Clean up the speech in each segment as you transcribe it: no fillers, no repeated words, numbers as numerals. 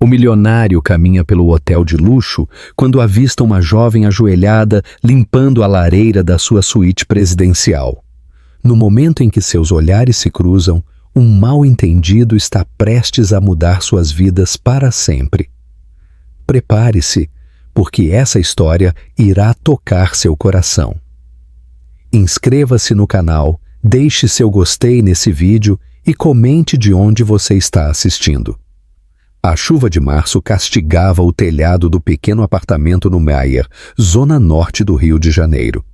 O milionário caminha pelo hotel de luxo quando avista uma jovem ajoelhada limpando a lareira da sua suíte presidencial. No momento em que seus olhares se cruzam, um mal-entendido está prestes a mudar suas vidas para sempre. Prepare-se, porque essa história irá tocar seu coração. Inscreva-se no canal, deixe seu gostei nesse vídeo e comente de onde você está assistindo. A chuva de março castigava o telhado do pequeno apartamento no Meier, zona norte do Rio de Janeiro.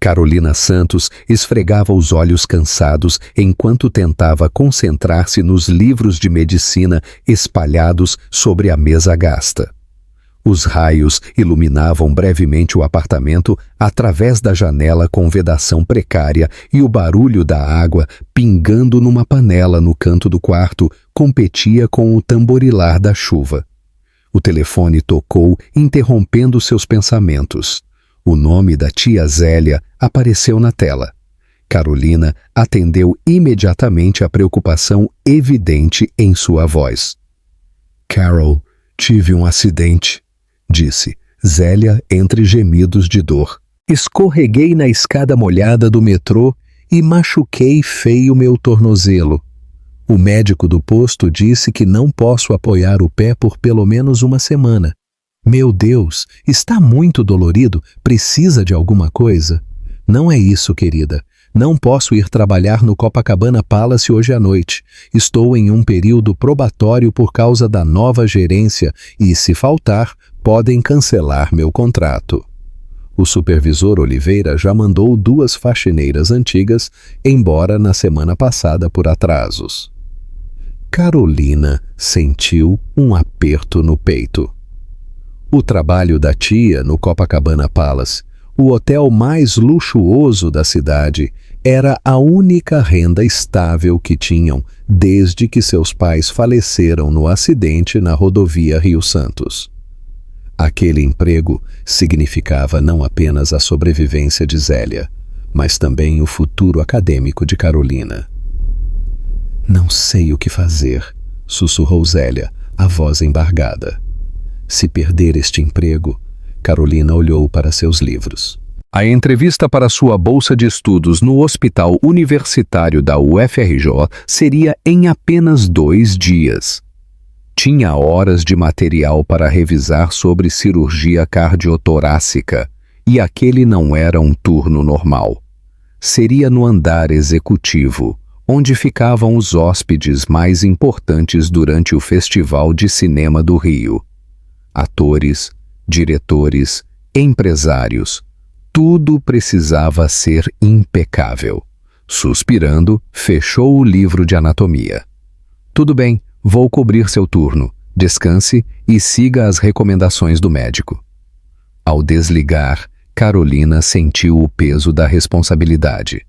Carolina Santos esfregava os olhos cansados enquanto tentava concentrar-se nos livros de medicina espalhados sobre a mesa gasta. Os raios iluminavam brevemente o apartamento através da janela com vedação precária e o barulho da água pingando numa panela no canto do quarto competia com o tamborilar da chuva. O telefone tocou, interrompendo seus pensamentos. O nome da tia Zélia apareceu na tela. Carolina atendeu imediatamente a preocupação evidente em sua voz. "Carol, tive um acidente", disse Zélia entre gemidos de dor. "Escorreguei na escada molhada do metrô e machuquei feio meu tornozelo. O médico do posto disse que não posso apoiar o pé por pelo menos uma semana. Meu Deus, está muito dolorido? Precisa de alguma coisa?" "Não é isso, querida. Não posso ir trabalhar no Copacabana Palace hoje à noite. Estou em um período probatório por causa da nova gerência e, se faltar, podem cancelar meu contrato." O supervisor Oliveira já mandou 2 faxineiras antigas embora na semana passada por atrasos. Carolina sentiu um aperto no peito. O trabalho da tia no Copacabana Palace, o hotel mais luxuoso da cidade, era a única renda estável que tinham desde que seus pais faleceram no acidente na rodovia Rio-Santos. Aquele emprego significava não apenas a sobrevivência de Zélia, mas também o futuro acadêmico de Carolina. "Não sei o que fazer", sussurrou Zélia, a voz embargada. Se perder este emprego, Carolina olhou para seus livros. A entrevista para sua bolsa de estudos no Hospital Universitário da UFRJ seria em apenas 2 dias. Tinha horas de material para revisar sobre cirurgia cardiotorácica, e aquele não era um turno normal. Seria no andar executivo, onde ficavam os hóspedes mais importantes durante o Festival de Cinema do Rio. Atores, diretores, empresários, tudo precisava ser impecável. Suspirando, fechou o livro de anatomia. "Tudo bem, vou cobrir seu turno. Descanse e siga as recomendações do médico." Ao desligar, Carolina sentiu o peso da responsabilidade.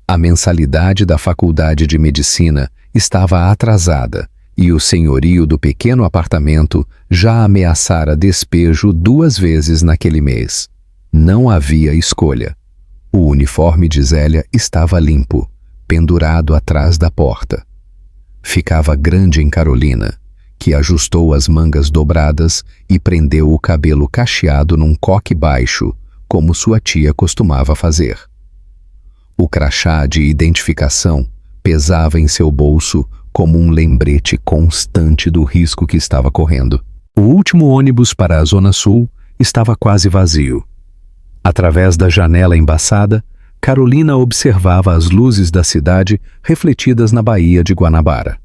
A mensalidade da Faculdade de Medicina estava atrasada e o senhorio do pequeno apartamento já ameaçara despejo 2 vezes naquele mês. Não havia escolha. O uniforme de Zélia estava limpo, pendurado atrás da porta. Ficava grande em Carolina, que ajustou as mangas dobradas e prendeu o cabelo cacheado num coque baixo, como sua tia costumava fazer. O crachá de identificação pesava em seu bolso como um lembrete constante do risco que estava correndo. O último ônibus para a Zona Sul estava quase vazio. Através da janela embaçada, Carolina observava as luzes da cidade refletidas na Baía de Guanabara.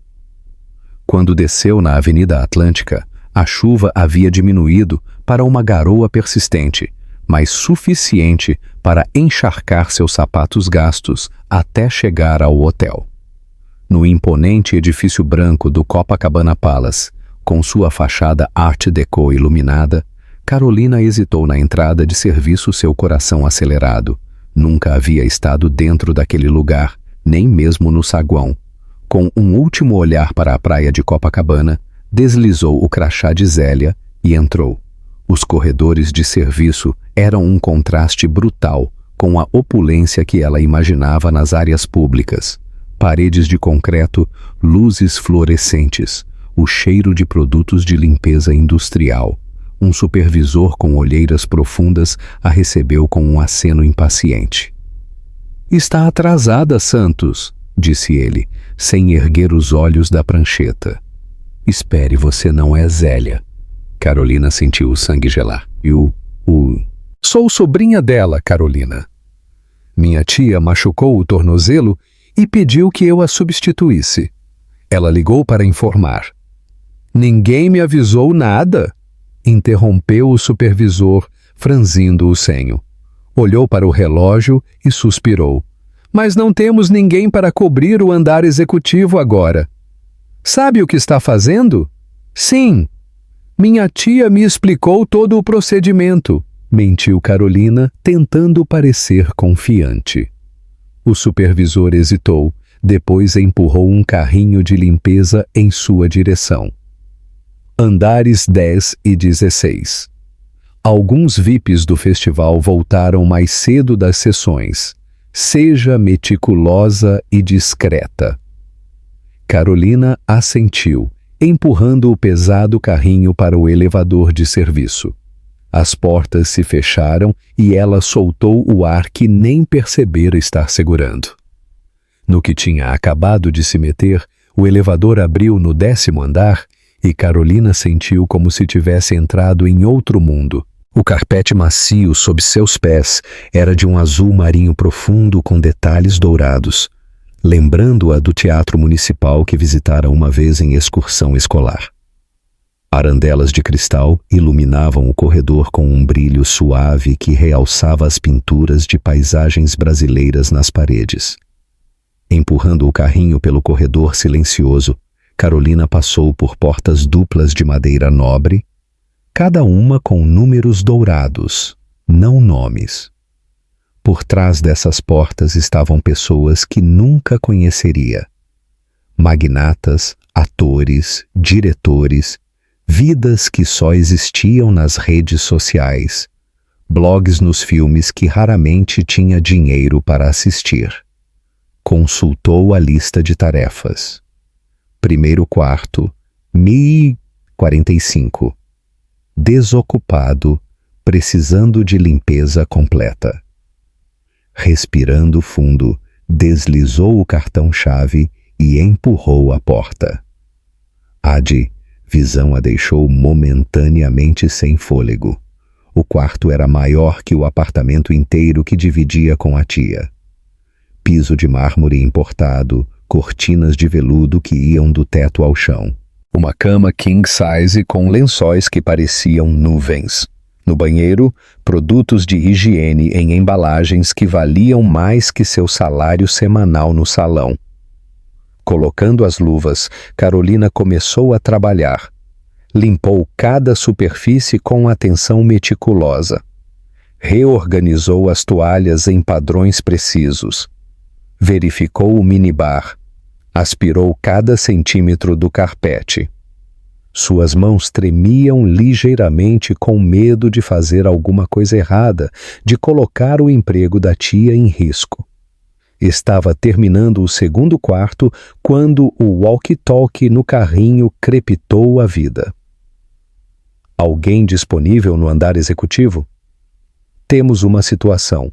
Quando desceu na Avenida Atlântica, a chuva havia diminuído para uma garoa persistente, mas suficiente para encharcar seus sapatos gastos até chegar ao hotel. No imponente edifício branco do Copacabana Palace, com sua fachada Art Deco iluminada, Carolina hesitou na entrada de serviço, seu coração acelerado. Nunca havia estado dentro daquele lugar, nem mesmo no saguão. Com um último olhar para a praia de Copacabana, deslizou o crachá de Zélia e entrou. Os corredores de serviço eram um contraste brutal com a opulência que ela imaginava nas áreas públicas. Paredes de concreto, luzes fluorescentes, o cheiro de produtos de limpeza industrial. Um supervisor com olheiras profundas a recebeu com um aceno impaciente. "Está atrasada, Santos", disse ele, sem erguer os olhos da prancheta. "Espere, você não é Zélia." Carolina sentiu o sangue gelar. Sou sobrinha dela, Carolina. Minha tia machucou o tornozelo e pediu que eu a substituísse. Ela ligou para informar. "Ninguém me avisou nada", interrompeu o supervisor, franzindo o senho. Olhou para o relógio e suspirou. "Mas não temos ninguém para cobrir o andar executivo agora." "Sabe o que está fazendo?" "Sim. Minha tia me explicou todo o procedimento", mentiu Carolina, tentando parecer confiante. O supervisor hesitou, depois empurrou um carrinho de limpeza em sua direção. Andares 10 e 16. Alguns VIPs do festival voltaram mais cedo das sessões. Seja meticulosa e discreta. Carolina assentiu, empurrando o pesado carrinho para o elevador de serviço. As portas se fecharam e ela soltou o ar que nem percebera estar segurando. No que tinha acabado de se meter, o elevador abriu no 10º andar e Carolina sentiu como se tivesse entrado em outro mundo. O carpete macio sob seus pés era de um azul marinho profundo com detalhes dourados, lembrando-a do teatro municipal que visitara uma vez em excursão escolar. Arandelas de cristal iluminavam o corredor com um brilho suave que realçava as pinturas de paisagens brasileiras nas paredes. Empurrando o carrinho pelo corredor silencioso, Carolina passou por portas duplas de madeira nobre, cada uma com números dourados, não nomes. Por trás dessas portas estavam pessoas que nunca conheceria. Magnatas, atores, diretores, vidas que só existiam nas redes sociais, blogs nos filmes que raramente tinha dinheiro para assistir. Consultou a lista de tarefas. Primeiro quarto, 1045. Desocupado, precisando de limpeza completa. Respirando fundo, deslizou o cartão-chave e empurrou a porta. Visão a deixou momentaneamente sem fôlego. O quarto era maior que o apartamento inteiro que dividia com a tia. Piso de mármore importado, cortinas de veludo que iam do teto ao chão. Uma cama king size com lençóis que pareciam nuvens. No banheiro, produtos de higiene em embalagens que valiam mais que seu salário semanal no salão. Colocando as luvas, Carolina começou a trabalhar. Limpou cada superfície com atenção meticulosa. Reorganizou as toalhas em padrões precisos. Verificou o minibar. Aspirou cada centímetro do carpete. Suas mãos tremiam ligeiramente com medo de fazer alguma coisa errada, de colocar o emprego da tia em risco. Estava terminando o segundo quarto quando o walkie-talkie no carrinho crepitou a vida. Alguém disponível no andar executivo? Temos uma situação.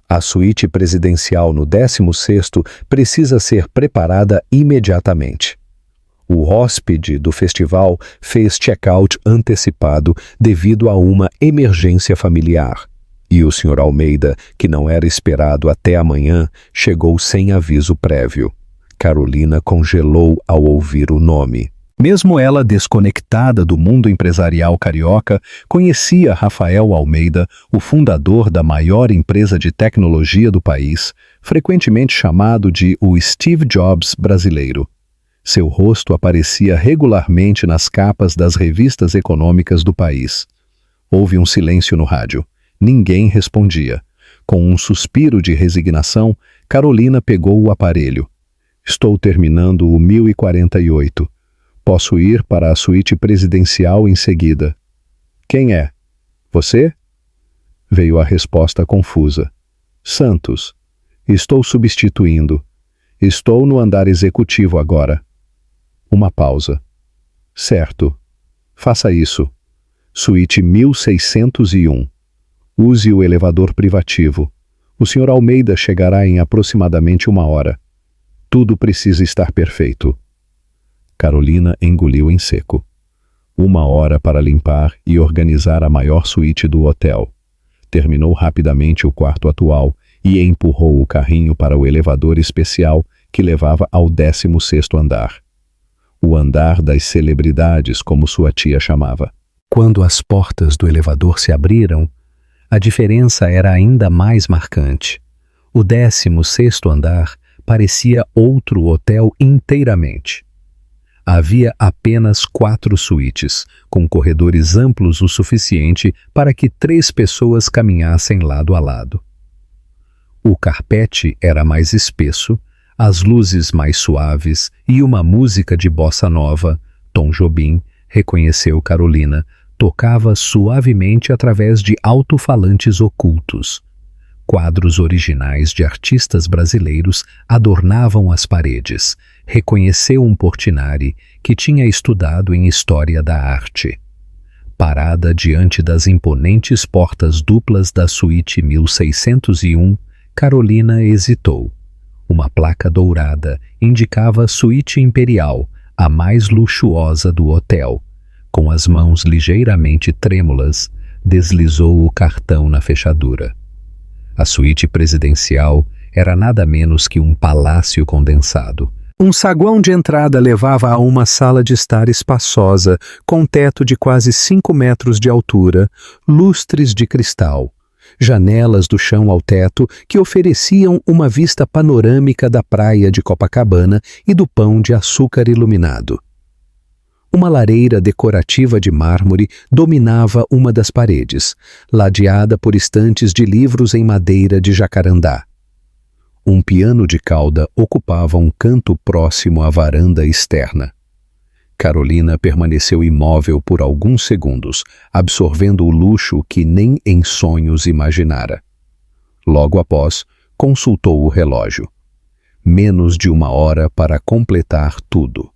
A suíte presidencial no 16º precisa ser preparada imediatamente. O hóspede do festival fez check-out antecipado devido a uma emergência familiar. E o Sr. Almeida, que não era esperado até amanhã, chegou sem aviso prévio. Carolina congelou ao ouvir o nome. Mesmo ela desconectada do mundo empresarial carioca, conhecia Rafael Almeida, o fundador da maior empresa de tecnologia do país, frequentemente chamado de o Steve Jobs brasileiro. Seu rosto aparecia regularmente nas capas das revistas econômicas do país. Houve um silêncio no rádio. Ninguém respondia. Com um suspiro de resignação, Carolina pegou o aparelho. Estou terminando o 1048. Posso ir para a suíte presidencial em seguida. Quem é? Você? Veio a resposta confusa. Santos. Estou substituindo. Estou no andar executivo agora. Uma pausa. Certo. Faça isso. Suíte 1601. Use o elevador privativo. O Sr. Almeida chegará em aproximadamente 1 hora. Tudo precisa estar perfeito. Carolina engoliu em seco. 1 hora para limpar e organizar a maior suíte do hotel. Terminou rapidamente o quarto atual e empurrou o carrinho para o elevador especial que levava ao 16º andar. O andar das celebridades, como sua tia chamava. Quando as portas do elevador se abriram, a diferença era ainda mais marcante. O 16º andar parecia outro hotel inteiramente. Havia apenas 4 suítes, com corredores amplos o suficiente para que 3 pessoas caminhassem lado a lado. O carpete era mais espesso, as luzes mais suaves e uma música de bossa nova, Tom Jobim, reconheceu Carolina, tocava suavemente através de alto-falantes ocultos. Quadros originais de artistas brasileiros adornavam as paredes. Reconheceu um Portinari que tinha estudado em História da Arte. Parada diante das imponentes portas duplas da suíte 1601, Carolina hesitou. Uma placa dourada indicava suíte imperial, a mais luxuosa do hotel. Com as mãos ligeiramente trêmulas, deslizou o cartão na fechadura. A suíte presidencial era nada menos que um palácio condensado. Um saguão de entrada levava a uma sala de estar espaçosa, com teto de quase 5 metros de altura, lustres de cristal, janelas do chão ao teto que ofereciam uma vista panorâmica da praia de Copacabana e do Pão de Açúcar iluminado. Uma lareira decorativa de mármore dominava uma das paredes, ladeada por estantes de livros em madeira de jacarandá. Um piano de cauda ocupava um canto próximo à varanda externa. Carolina permaneceu imóvel por alguns segundos, absorvendo o luxo que nem em sonhos imaginara. Logo após, consultou o relógio. Menos de 1 hora para completar tudo.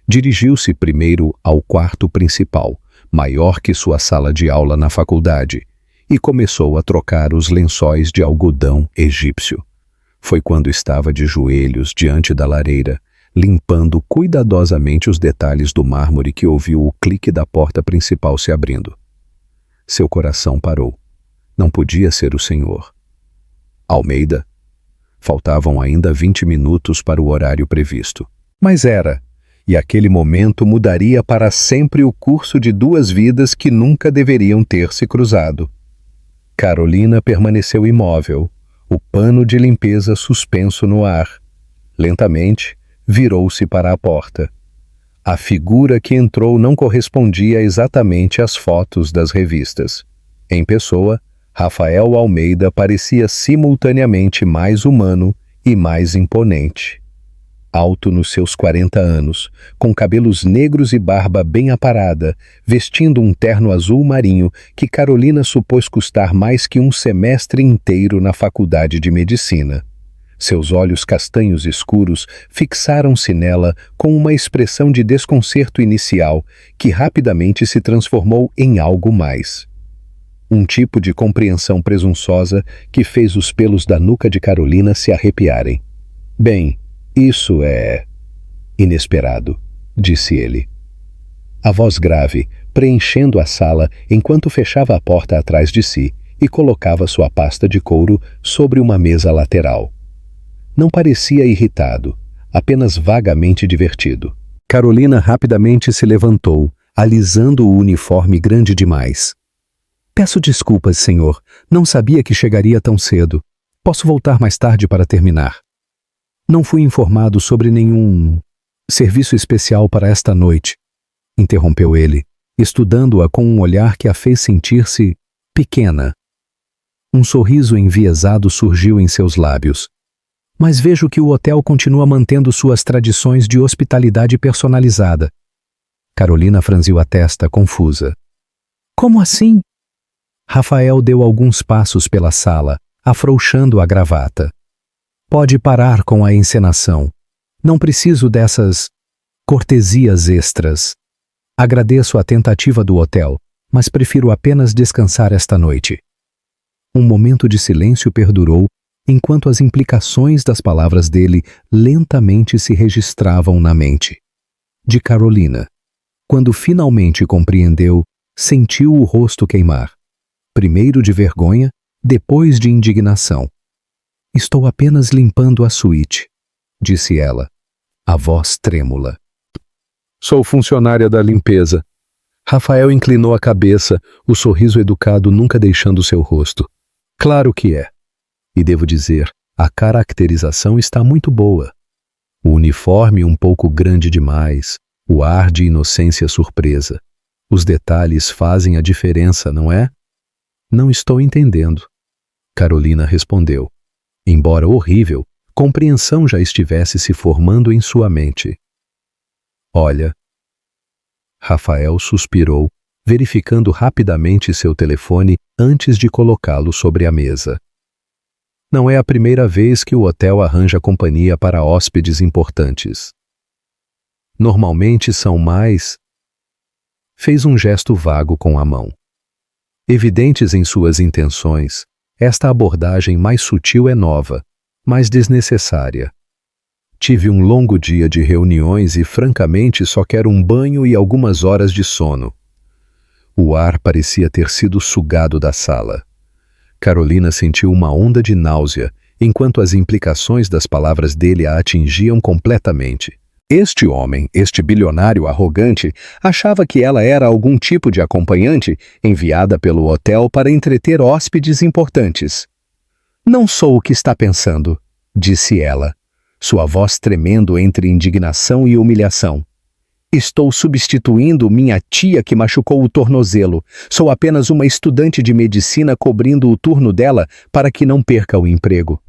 Dirigiu-se primeiro ao quarto principal, maior que sua sala de aula na faculdade, e começou a trocar os lençóis de algodão egípcio. Foi quando estava de joelhos diante da lareira, limpando cuidadosamente os detalhes do mármore que ouviu o clique da porta principal se abrindo. Seu coração parou. Não podia ser o senhor. Almeida? Faltavam ainda 20 minutos para o horário previsto. Mas era, e aquele momento mudaria para sempre o curso de 2 vidas que nunca deveriam ter se cruzado. Carolina permaneceu imóvel, o pano de limpeza suspenso no ar. Lentamente, virou-se para a porta. A figura que entrou não correspondia exatamente às fotos das revistas. Em pessoa, Rafael Almeida parecia simultaneamente mais humano e mais imponente. Alto nos seus 40 anos, com cabelos negros e barba bem aparada, vestindo um terno azul marinho que Carolina supôs custar mais que um semestre inteiro na faculdade de medicina. Seus olhos castanhos escuros fixaram-se nela com uma expressão de desconcerto inicial que rapidamente se transformou em algo mais. Um tipo de compreensão presunçosa que fez os pelos da nuca de Carolina se arrepiarem. Bem, isso é inesperado, disse ele. A voz grave, preenchendo a sala enquanto fechava a porta atrás de si e colocava sua pasta de couro sobre uma mesa lateral. Não parecia irritado, apenas vagamente divertido. Carolina rapidamente se levantou, alisando o uniforme grande demais. Peço desculpas, senhor. Não sabia que chegaria tão cedo. Posso voltar mais tarde para terminar. Não fui informado sobre nenhum serviço especial para esta noite, interrompeu ele, estudando-a com um olhar que a fez sentir-se pequena. Um sorriso enviesado surgiu em seus lábios. Mas vejo que o hotel continua mantendo suas tradições de hospitalidade personalizada. Carolina franziu a testa, confusa. Como assim? Rafael deu alguns passos pela sala, afrouxando a gravata. Pode parar com a encenação. Não preciso dessas cortesias extras. Agradeço a tentativa do hotel, mas prefiro apenas descansar esta noite. Um momento de silêncio perdurou, enquanto as implicações das palavras dele lentamente se registravam na mente de Carolina. Quando finalmente compreendeu, sentiu o rosto queimar, primeiro de vergonha, depois de indignação. Estou apenas limpando a suíte, disse ela, a voz trêmula. Sou funcionária da limpeza. Rafael inclinou a cabeça, o sorriso educado nunca deixando seu rosto. Claro que é. E devo dizer, a caracterização está muito boa. O uniforme um pouco grande demais, o ar de inocência surpresa. Os detalhes fazem a diferença, não é? Não estou entendendo. Carolina respondeu. Embora horrível, compreensão já estivesse se formando em sua mente. Olha. Rafael suspirou, verificando rapidamente seu telefone antes de colocá-lo sobre a mesa. Não é a primeira vez que o hotel arranja companhia para hóspedes importantes. Normalmente são mais... Fez um gesto vago com a mão. Evidentes em suas intenções, esta abordagem mais sutil é nova, mas desnecessária. Tive um longo dia de reuniões e, francamente, só quero um banho e algumas horas de sono. O ar parecia ter sido sugado da sala. Carolina sentiu uma onda de náusea, enquanto as implicações das palavras dele a atingiam completamente. Este homem, este bilionário arrogante, achava que ela era algum tipo de acompanhante enviada pelo hotel para entreter hóspedes importantes. Não sou o que está pensando, disse ela, sua voz tremendo entre indignação e humilhação. Estou substituindo minha tia que machucou o tornozelo. Sou apenas uma estudante de medicina cobrindo o turno dela para que não perca o emprego.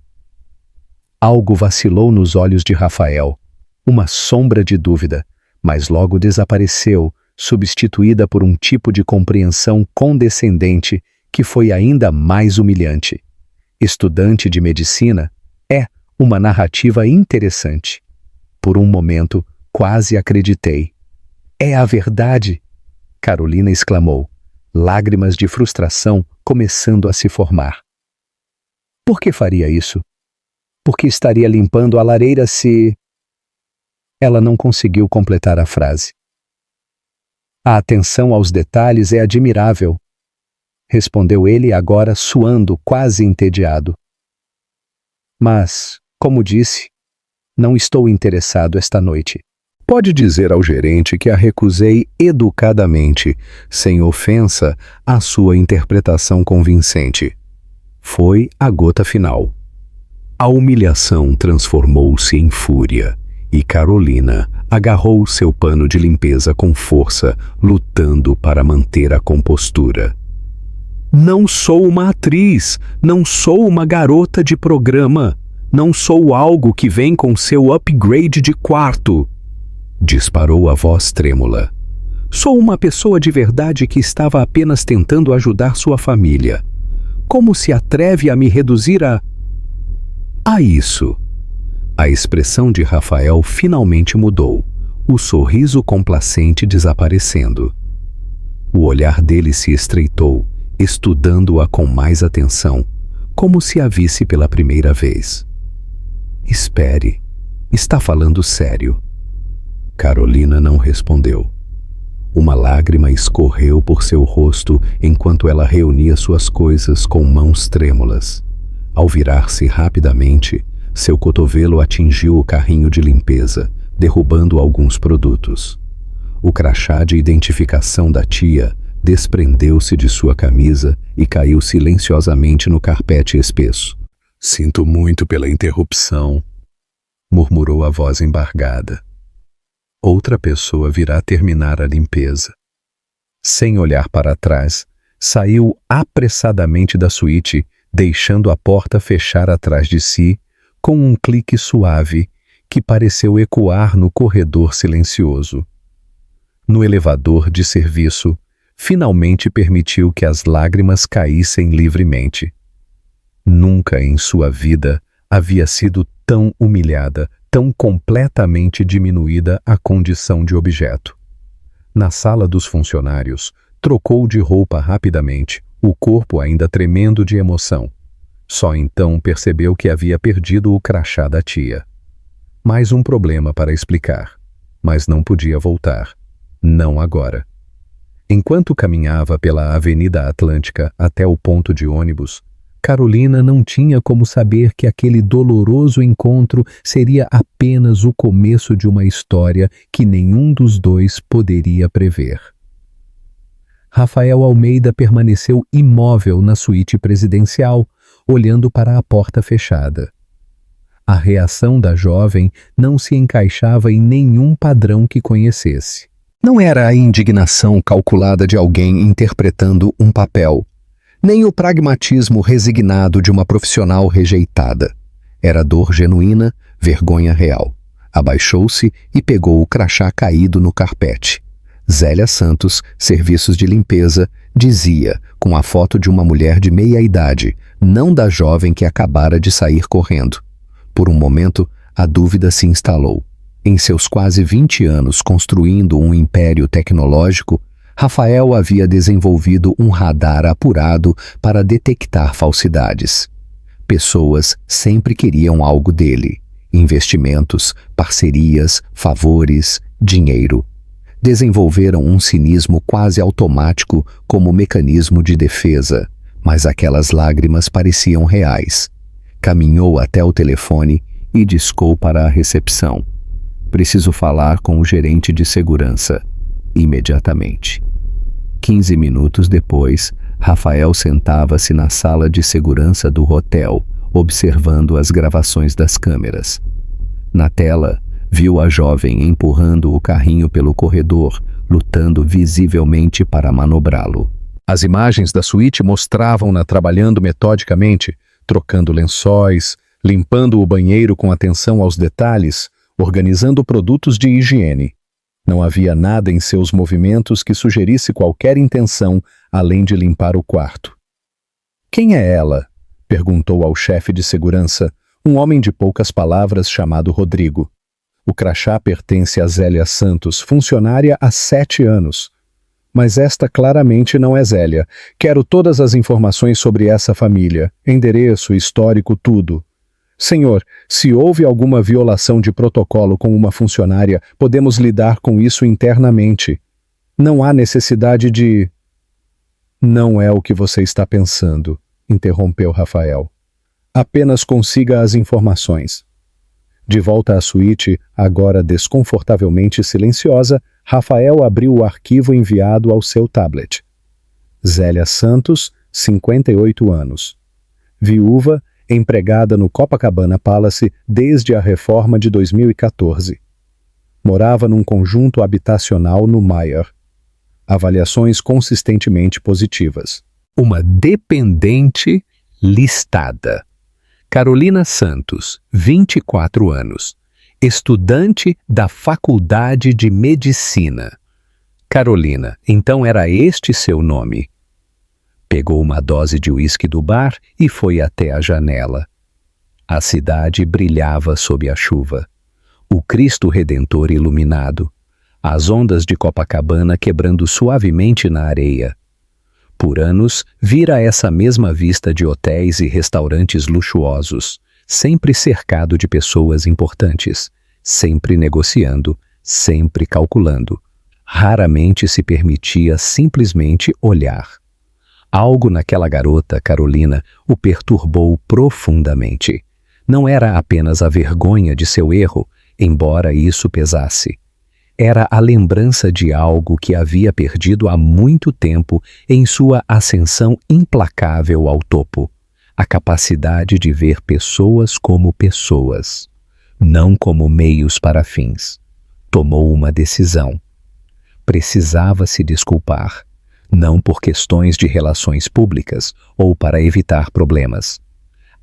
Algo vacilou nos olhos de Rafael. Uma sombra de dúvida, mas logo desapareceu, substituída por um tipo de compreensão condescendente que foi ainda mais humilhante. Estudante de medicina é uma narrativa interessante. Por um momento, quase acreditei. É a verdade! Carolina exclamou, lágrimas de frustração começando a se formar. Por que faria isso? Porque estaria limpando a lareira se... Ela não conseguiu completar a frase. A atenção aos detalhes é admirável, respondeu ele agora suando quase entediado. Mas, como disse, não estou interessado esta noite. Pode dizer ao gerente que a recusei educadamente, sem ofensa à sua interpretação convincente. Foi a gota final. A humilhação transformou-se em fúria. E Carolina agarrou seu pano de limpeza com força, lutando para manter a compostura. Não sou uma atriz, não sou uma garota de programa, não sou algo que vem com seu upgrade de quarto, disparou a voz trêmula. Sou uma pessoa de verdade que estava apenas tentando ajudar sua família. Como se atreve a me reduzir a isso? A expressão de Rafael finalmente mudou, o sorriso complacente desaparecendo. O olhar dele se estreitou, estudando-a com mais atenção, como se a visse pela primeira vez. Espere, está falando sério. Carolina não respondeu. Uma lágrima escorreu por seu rosto enquanto ela reunia suas coisas com mãos trêmulas. Ao virar-se rapidamente, seu cotovelo atingiu o carrinho de limpeza, derrubando alguns produtos. O crachá de identificação da tia desprendeu-se de sua camisa e caiu silenciosamente no carpete espesso. Sinto muito pela interrupção, murmurou a voz embargada. Outra pessoa virá terminar a limpeza. Sem olhar para trás, saiu apressadamente da suíte, deixando a porta fechar atrás de si, com um clique suave que pareceu ecoar no corredor silencioso. No elevador de serviço, finalmente permitiu que as lágrimas caíssem livremente. Nunca em sua vida havia sido tão humilhada, tão completamente diminuída à condição de objeto. Na sala dos funcionários, trocou de roupa rapidamente, o corpo ainda tremendo de emoção. Só então percebeu que havia perdido o crachá da tia. Mais um problema para explicar, mas não podia voltar. Não agora. Enquanto caminhava pela Avenida Atlântica até o ponto de ônibus, Carolina não tinha como saber que aquele doloroso encontro seria apenas o começo de uma história que nenhum dos dois poderia prever. Rafael Almeida permaneceu imóvel na suíte presidencial, olhando para a porta fechada. A reação da jovem não se encaixava em nenhum padrão que conhecesse. Não era a indignação calculada de alguém interpretando um papel, nem o pragmatismo resignado de uma profissional rejeitada. Era dor genuína, vergonha real. Abaixou-se e pegou o crachá caído no carpete. Zélia Santos, Serviços de Limpeza, dizia, com a foto de uma mulher de meia idade, não da jovem que acabara de sair correndo. Por um momento, a dúvida se instalou. Em seus quase 20 anos construindo um império tecnológico, Rafael havia desenvolvido um radar apurado para detectar falsidades. Pessoas sempre queriam algo dele: investimentos, parcerias, favores, dinheiro. Desenvolveram um cinismo quase automático como mecanismo de defesa, mas aquelas lágrimas pareciam reais. Caminhou até o telefone e discou para a recepção. Preciso falar com o gerente de segurança. Imediatamente. 15 minutos depois, Rafael sentava-se na sala de segurança do hotel, observando as gravações das câmeras. Na tela, viu a jovem empurrando o carrinho pelo corredor, lutando visivelmente para manobrá-lo. As imagens da suíte mostravam-na trabalhando metodicamente, trocando lençóis, limpando o banheiro com atenção aos detalhes, organizando produtos de higiene. Não havia nada em seus movimentos que sugerisse qualquer intenção além de limpar o quarto. "Quem é ela?" perguntou ao chefe de segurança, um homem de poucas palavras chamado Rodrigo. "O crachá pertence a Zélia Santos, funcionária há 7 anos. Mas esta claramente não é Zélia. Quero todas as informações sobre essa família, endereço, histórico, tudo. Senhor, se houve alguma violação de protocolo com uma funcionária, podemos lidar com isso internamente. Não há necessidade de..." "Não é o que você está pensando", interrompeu Rafael. "Apenas consiga as informações." De volta à suíte, agora desconfortavelmente silenciosa, Rafael abriu o arquivo enviado ao seu tablet. Zélia Santos, 58 anos. Viúva, empregada no Copacabana Palace desde a reforma de 2014. Morava num conjunto habitacional no Maier. Avaliações consistentemente positivas. Uma dependente listada. Carolina Santos, 24 anos. Estudante da Faculdade de Medicina. Carolina, então era este seu nome? Pegou uma dose de uísque do bar e foi até a janela. A cidade brilhava sob a chuva. O Cristo Redentor iluminado. As ondas de Copacabana quebrando suavemente na areia. Por anos, vira essa mesma vista de hotéis e restaurantes luxuosos, sempre cercado de pessoas importantes, sempre negociando, sempre calculando. Raramente se permitia simplesmente olhar. Algo naquela garota, Carolina, o perturbou profundamente. Não era apenas a vergonha de seu erro, embora isso pesasse. Era a lembrança de algo que havia perdido há muito tempo em sua ascensão implacável ao topo. A capacidade de ver pessoas como pessoas, não como meios para fins. Tomou uma decisão. Precisava se desculpar, não por questões de relações públicas ou para evitar problemas,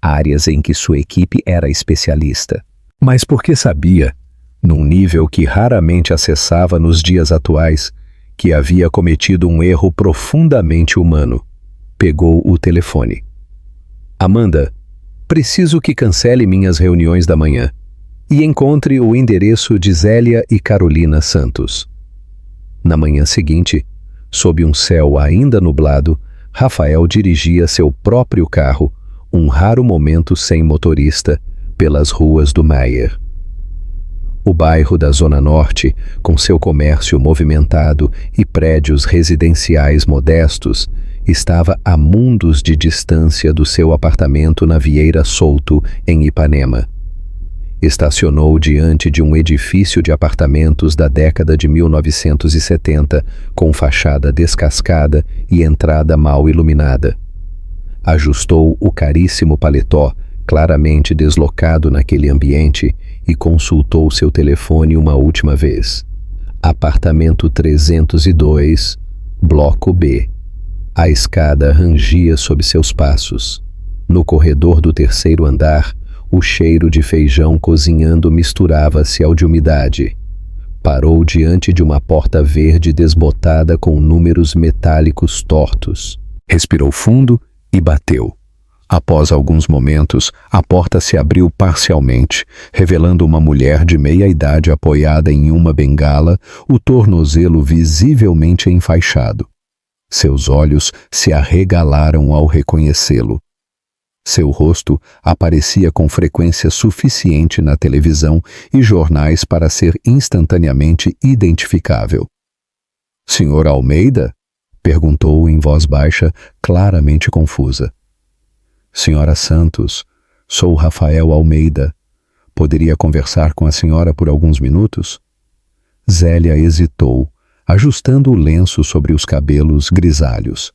áreas em que sua equipe era especialista, mas porque sabia, num nível que raramente acessava nos dias atuais, que havia cometido um erro profundamente humano. Pegou o telefone. "Amanda, preciso que cancele minhas reuniões da manhã e encontre o endereço de Zélia e Carolina Santos." Na manhã seguinte, sob um céu ainda nublado, Rafael dirigia seu próprio carro, um raro momento sem motorista, pelas ruas do Meier. O bairro da Zona Norte, com seu comércio movimentado e prédios residenciais modestos, estava a mundos de distância do seu apartamento na Vieira Solto, em Ipanema. Estacionou diante de um edifício de apartamentos da década de 1970, com fachada descascada e entrada mal iluminada. Ajustou o caríssimo paletó, claramente deslocado naquele ambiente, e consultou seu telefone uma última vez. Apartamento 302, Bloco B. A escada rangia sob seus passos. No corredor do terceiro andar, o cheiro de feijão cozinhando misturava-se ao de umidade. Parou diante de uma porta verde desbotada com números metálicos tortos. Respirou fundo e bateu. Após alguns momentos, a porta se abriu parcialmente, revelando uma mulher de meia-idade apoiada em uma bengala, o tornozelo visivelmente enfaixado. Seus olhos se arregalaram ao reconhecê-lo. Seu rosto aparecia com frequência suficiente na televisão e jornais para ser instantaneamente identificável. "Senhor Almeida?" perguntou em voz baixa, claramente confusa. "Senhora Santos, sou Rafael Almeida. Poderia conversar com a senhora por alguns minutos?" Zélia hesitou, ajustando o lenço sobre os cabelos grisalhos.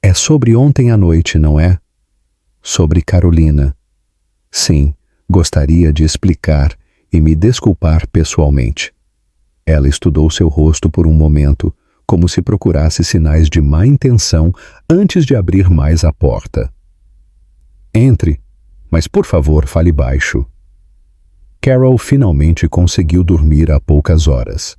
"É sobre ontem à noite, não é?" "Sobre Carolina." "Sim, gostaria de explicar e me desculpar pessoalmente." Ela estudou seu rosto por um momento, como se procurasse sinais de má intenção antes de abrir mais a porta. "Entre, mas por favor fale baixo." Carol finalmente conseguiu dormir há poucas horas.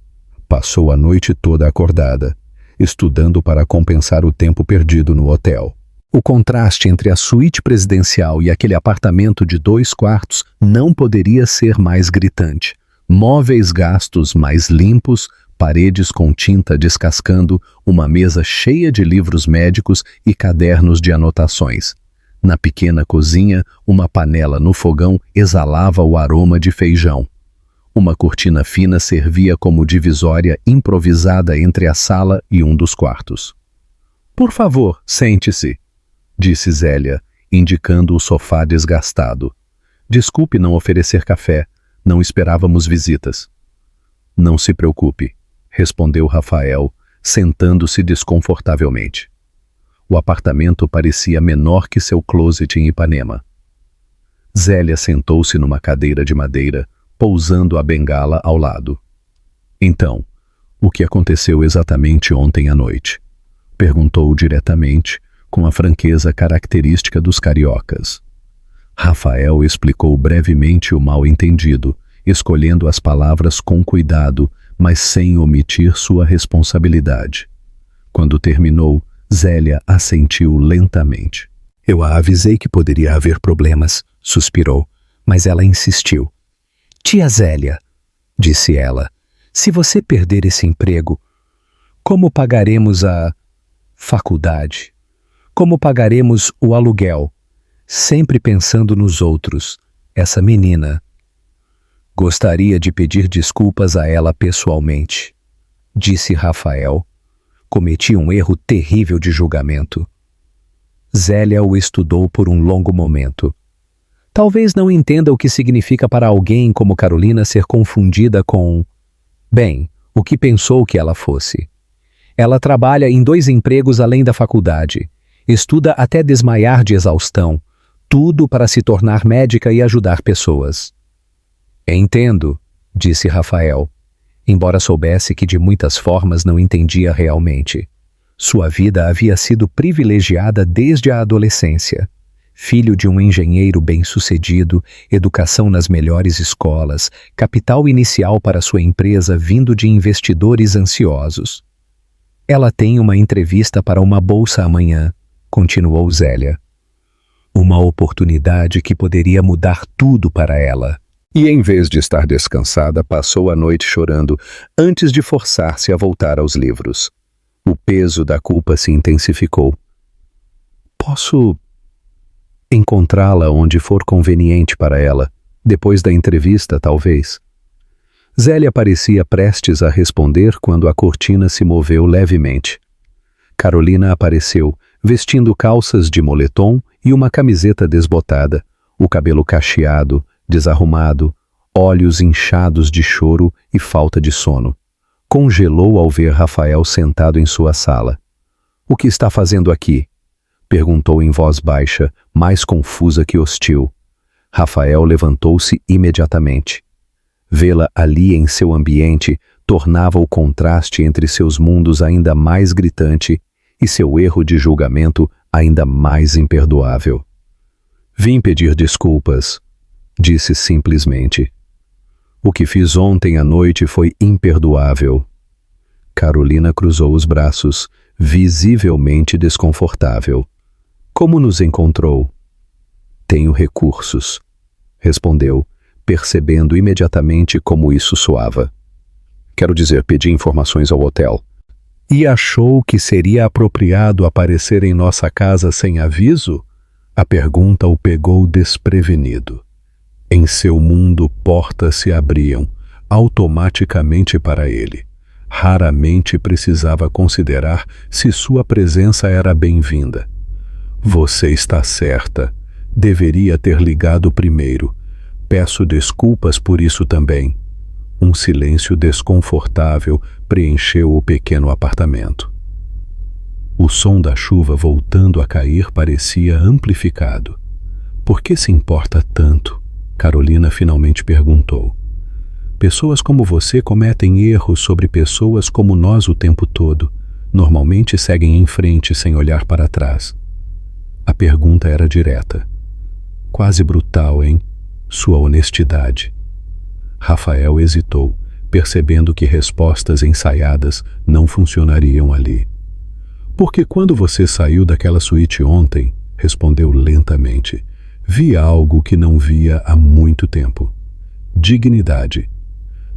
Passou a noite toda acordada, estudando para compensar o tempo perdido no hotel. O contraste entre a suíte presidencial e aquele apartamento de 2 quartos não poderia ser mais gritante. Móveis gastos mais limpos, paredes com tinta descascando, uma mesa cheia de livros médicos e cadernos de anotações. Na pequena cozinha, uma panela no fogão exalava o aroma de feijão. Uma cortina fina servia como divisória improvisada entre a sala e um dos quartos. "Por favor, sente-se", disse Zélia, indicando o sofá desgastado. "Desculpe não oferecer café, não esperávamos visitas." "Não se preocupe", respondeu Rafael, sentando-se desconfortavelmente. O apartamento parecia menor que seu closet em Ipanema. Zélia sentou-se numa cadeira de madeira, pousando a bengala ao lado. "Então, o que aconteceu exatamente ontem à noite?" perguntou diretamente, com a franqueza característica dos cariocas. Rafael explicou brevemente o mal-entendido, escolhendo as palavras com cuidado, mas sem omitir sua responsabilidade. Quando terminou, Zélia assentiu lentamente. "Eu a avisei que poderia haver problemas", suspirou, mas ela insistiu. "Tia Zélia", disse ela, "se você perder esse emprego, como pagaremos a faculdade? Como pagaremos o aluguel? Sempre pensando nos outros. Essa menina." "Gostaria de pedir desculpas a ela pessoalmente", disse Rafael. "Cometi um erro terrível de julgamento." Zélia o estudou por um longo momento. Talvez não entenda o que significa para alguém como Carolina ser confundida com... Bem, o que pensou que ela fosse. Ela trabalha em 2 empregos além da faculdade. Estuda até desmaiar de exaustão. Tudo para se tornar médica e ajudar pessoas. "Entendo", disse Rafael, embora soubesse que de muitas formas não entendia realmente. Sua vida havia sido privilegiada desde a adolescência. Filho de um engenheiro bem-sucedido, educação nas melhores escolas, capital inicial para sua empresa vindo de investidores ansiosos. "Ela tem uma entrevista para uma bolsa amanhã", continuou Zélia. "Uma oportunidade que poderia mudar tudo para ela." E em vez de estar descansada, passou a noite chorando antes de forçar-se a voltar aos livros. O peso da culpa se intensificou. Posso encontrá-la onde for conveniente para ela, depois da entrevista, talvez. Zélia parecia prestes a responder quando a cortina se moveu levemente. Carolina apareceu, vestindo calças de moletom e uma camiseta desbotada, o cabelo cacheado, desarrumado, olhos inchados de choro e falta de sono. Congelou ao ver Rafael sentado em sua sala. "O que está fazendo aqui?" perguntou em voz baixa, mais confusa que hostil. Rafael levantou-se imediatamente. Vê-la ali em seu ambiente tornava o contraste entre seus mundos ainda mais gritante e seu erro de julgamento ainda mais imperdoável. "Vim pedir desculpas", disse simplesmente. "O que fiz ontem à noite foi imperdoável." Carolina cruzou os braços, visivelmente desconfortável. "Como nos encontrou?" "Tenho recursos", respondeu, percebendo imediatamente como isso soava. "Quero dizer, pedi informações ao hotel." "E achou que seria apropriado aparecer em nossa casa sem aviso?" A pergunta o pegou desprevenido. Em seu mundo, portas se abriam, automaticamente para ele. Raramente precisava considerar se sua presença era bem-vinda. "Você está certa. Deveria ter ligado primeiro. Peço desculpas por isso também." Um silêncio desconfortável preencheu o pequeno apartamento. O som da chuva voltando a cair parecia amplificado. "Por que se importa tanto?" Carolina finalmente perguntou. "Pessoas como você cometem erros sobre pessoas como nós o tempo todo. Normalmente seguem em frente sem olhar para trás." A pergunta era direta. Quase brutal, hein? Sua honestidade. Rafael hesitou, percebendo que respostas ensaiadas não funcionariam ali. "Porque quando você saiu daquela suíte ontem", respondeu lentamente, "vi algo que não via há muito tempo. Dignidade.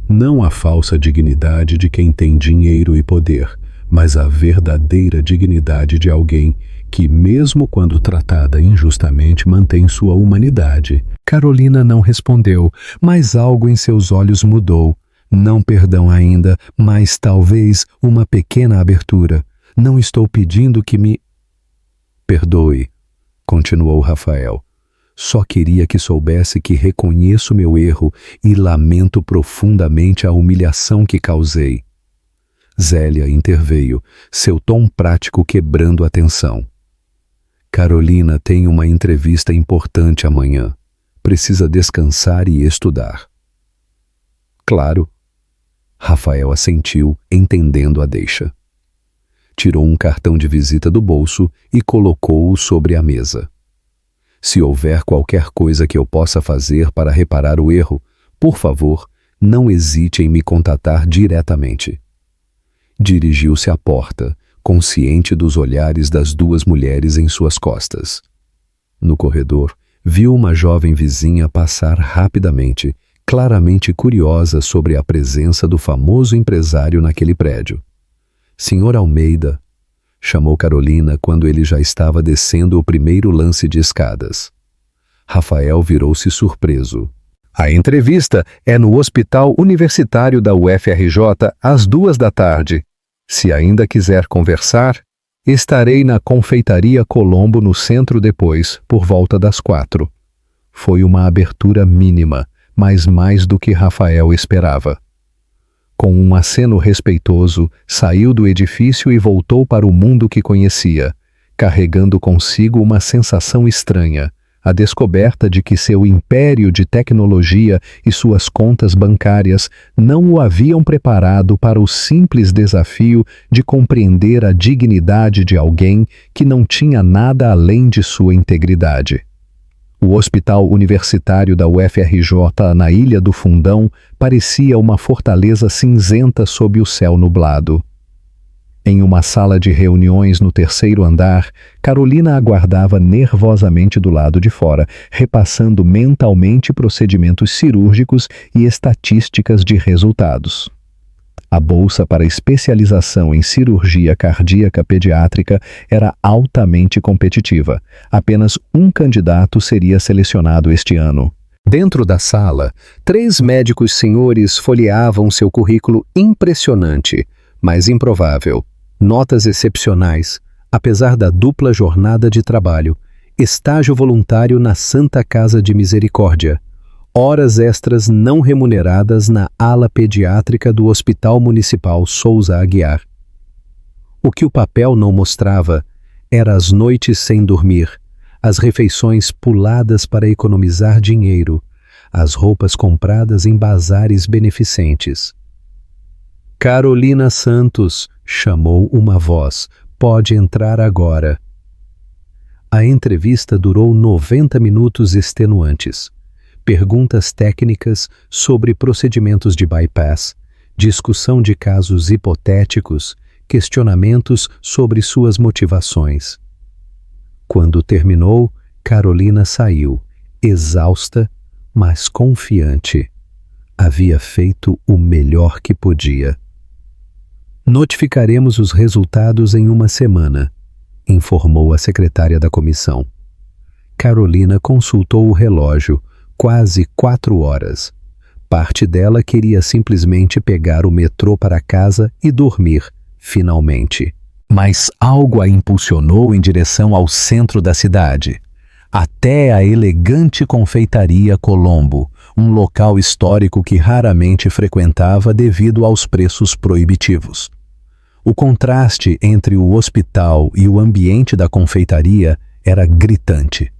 Não a falsa dignidade de quem tem dinheiro e poder, mas a verdadeira dignidade de alguém que, mesmo quando tratada injustamente, mantém sua humanidade." Carolina não respondeu, mas algo em seus olhos mudou. Não perdão ainda, mas talvez uma pequena abertura. "Não estou pedindo que me..." "Perdoe", continuou Rafael. "Só queria que soubesse que reconheço meu erro e lamento profundamente a humilhação que causei." Zélia interveio, seu tom prático quebrando a tensão. "Carolina tem uma entrevista importante amanhã. Precisa descansar e estudar." "Claro." Rafael assentiu, entendendo a deixa. Tirou um cartão de visita do bolso e colocou-o sobre a mesa. "Se houver qualquer coisa que eu possa fazer para reparar o erro, por favor, não hesite em me contatar diretamente." Dirigiu-se à porta, consciente dos olhares das duas mulheres em suas costas. No corredor, viu uma jovem vizinha passar rapidamente, claramente curiosa sobre a presença do famoso empresário naquele prédio. "Senhor Almeida", chamou Carolina quando ele já estava descendo o primeiro lance de escadas. Rafael virou-se surpreso. "A entrevista é no Hospital Universitário da UFRJ às 14h. Se ainda quiser conversar, estarei na Confeitaria Colombo no centro depois, por volta das 4. Foi uma abertura mínima, mas mais do que Rafael esperava. Com um aceno respeitoso, saiu do edifício e voltou para o mundo que conhecia, carregando consigo uma sensação estranha, a descoberta de que seu império de tecnologia e suas contas bancárias não o haviam preparado para o simples desafio de compreender a dignidade de alguém que não tinha nada além de sua integridade. O Hospital Universitário da UFRJ na Ilha do Fundão parecia uma fortaleza cinzenta sob o céu nublado. Em uma sala de reuniões no terceiro andar, Carolina aguardava nervosamente do lado de fora, repassando mentalmente procedimentos cirúrgicos e estatísticas de resultados. A bolsa para especialização em cirurgia cardíaca pediátrica era altamente competitiva. Apenas um candidato seria selecionado este ano. Dentro da sala, 3 médicos senhores folheavam seu currículo impressionante, mas improvável. Notas excepcionais, apesar da dupla jornada de trabalho, estágio voluntário na Santa Casa de Misericórdia, horas extras não remuneradas na ala pediátrica do Hospital Municipal Souza Aguiar. O que o papel não mostrava era as noites sem dormir, as refeições puladas para economizar dinheiro, as roupas compradas em bazares beneficentes. Carolina Santos, chamou uma voz, pode entrar agora. A entrevista durou 90 minutos extenuantes. Perguntas técnicas sobre procedimentos de bypass, discussão de casos hipotéticos, questionamentos sobre suas motivações. Quando terminou, Carolina saiu, exausta, mas confiante. Havia feito o melhor que podia. Notificaremos os resultados em uma semana, informou a secretária da comissão. Carolina consultou o relógio, quase 4 horas. Parte dela queria simplesmente pegar o metrô para casa e dormir, finalmente. Mas algo a impulsionou em direção ao centro da cidade, até a elegante confeitaria Colombo, um local histórico que raramente frequentava devido aos preços proibitivos. O contraste entre o hospital e o ambiente da confeitaria era gritante.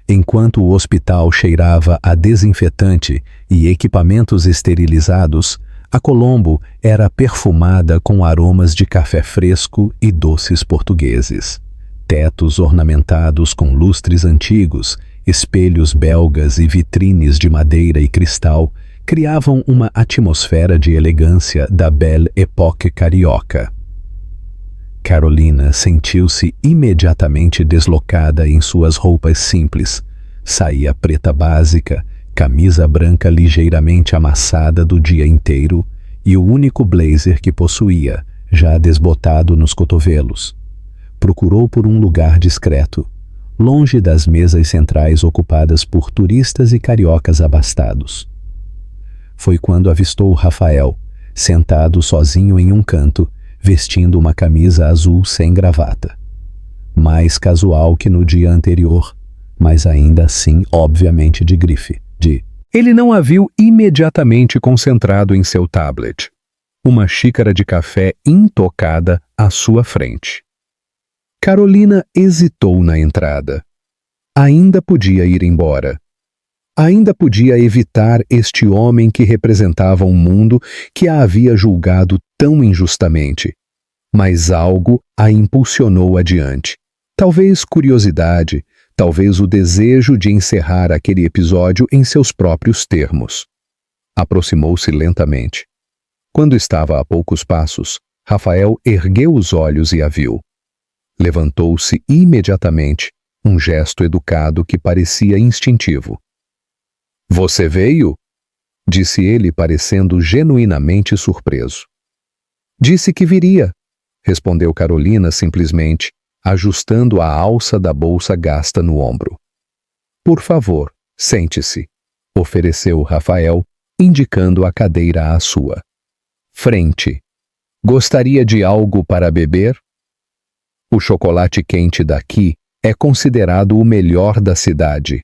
Enquanto o hospital cheirava a desinfetante e equipamentos esterilizados, a Colombo era perfumada com aromas de café fresco e doces portugueses. Tetos ornamentados com lustres antigos, espelhos belgas e vitrines de madeira e cristal criavam uma atmosfera de elegância da Belle Époque carioca. Carolina sentiu-se imediatamente deslocada em suas roupas simples, saia preta básica, camisa branca ligeiramente amassada do dia inteiro e o único blazer que possuía, já desbotado nos cotovelos. Procurou por um lugar discreto, longe das mesas centrais ocupadas por turistas e cariocas abastados. Foi quando avistou Rafael, sentado sozinho em um canto, vestindo uma camisa azul sem gravata. Mais casual que no dia anterior, mas ainda assim obviamente de grife. Ele não a viu imediatamente concentrado em seu tablet. Uma xícara de café intocada à sua frente. Carolina hesitou na entrada. Ainda podia ir embora. Ainda podia evitar este homem que representava um mundo que a havia julgado tão injustamente. Mas algo a impulsionou adiante. Talvez curiosidade, talvez o desejo de encerrar aquele episódio em seus próprios termos. Aproximou-se lentamente. Quando estava a poucos passos, Rafael ergueu os olhos e a viu. Levantou-se imediatamente, um gesto educado que parecia instintivo. "Você veio?" disse ele, parecendo genuinamente surpreso. "Disse que viria", respondeu Carolina simplesmente, ajustando a alça da bolsa gasta no ombro. "Por favor, sente-se", ofereceu Rafael, indicando a cadeira à sua frente. "Gostaria de algo para beber?" "O chocolate quente daqui é considerado o melhor da cidade."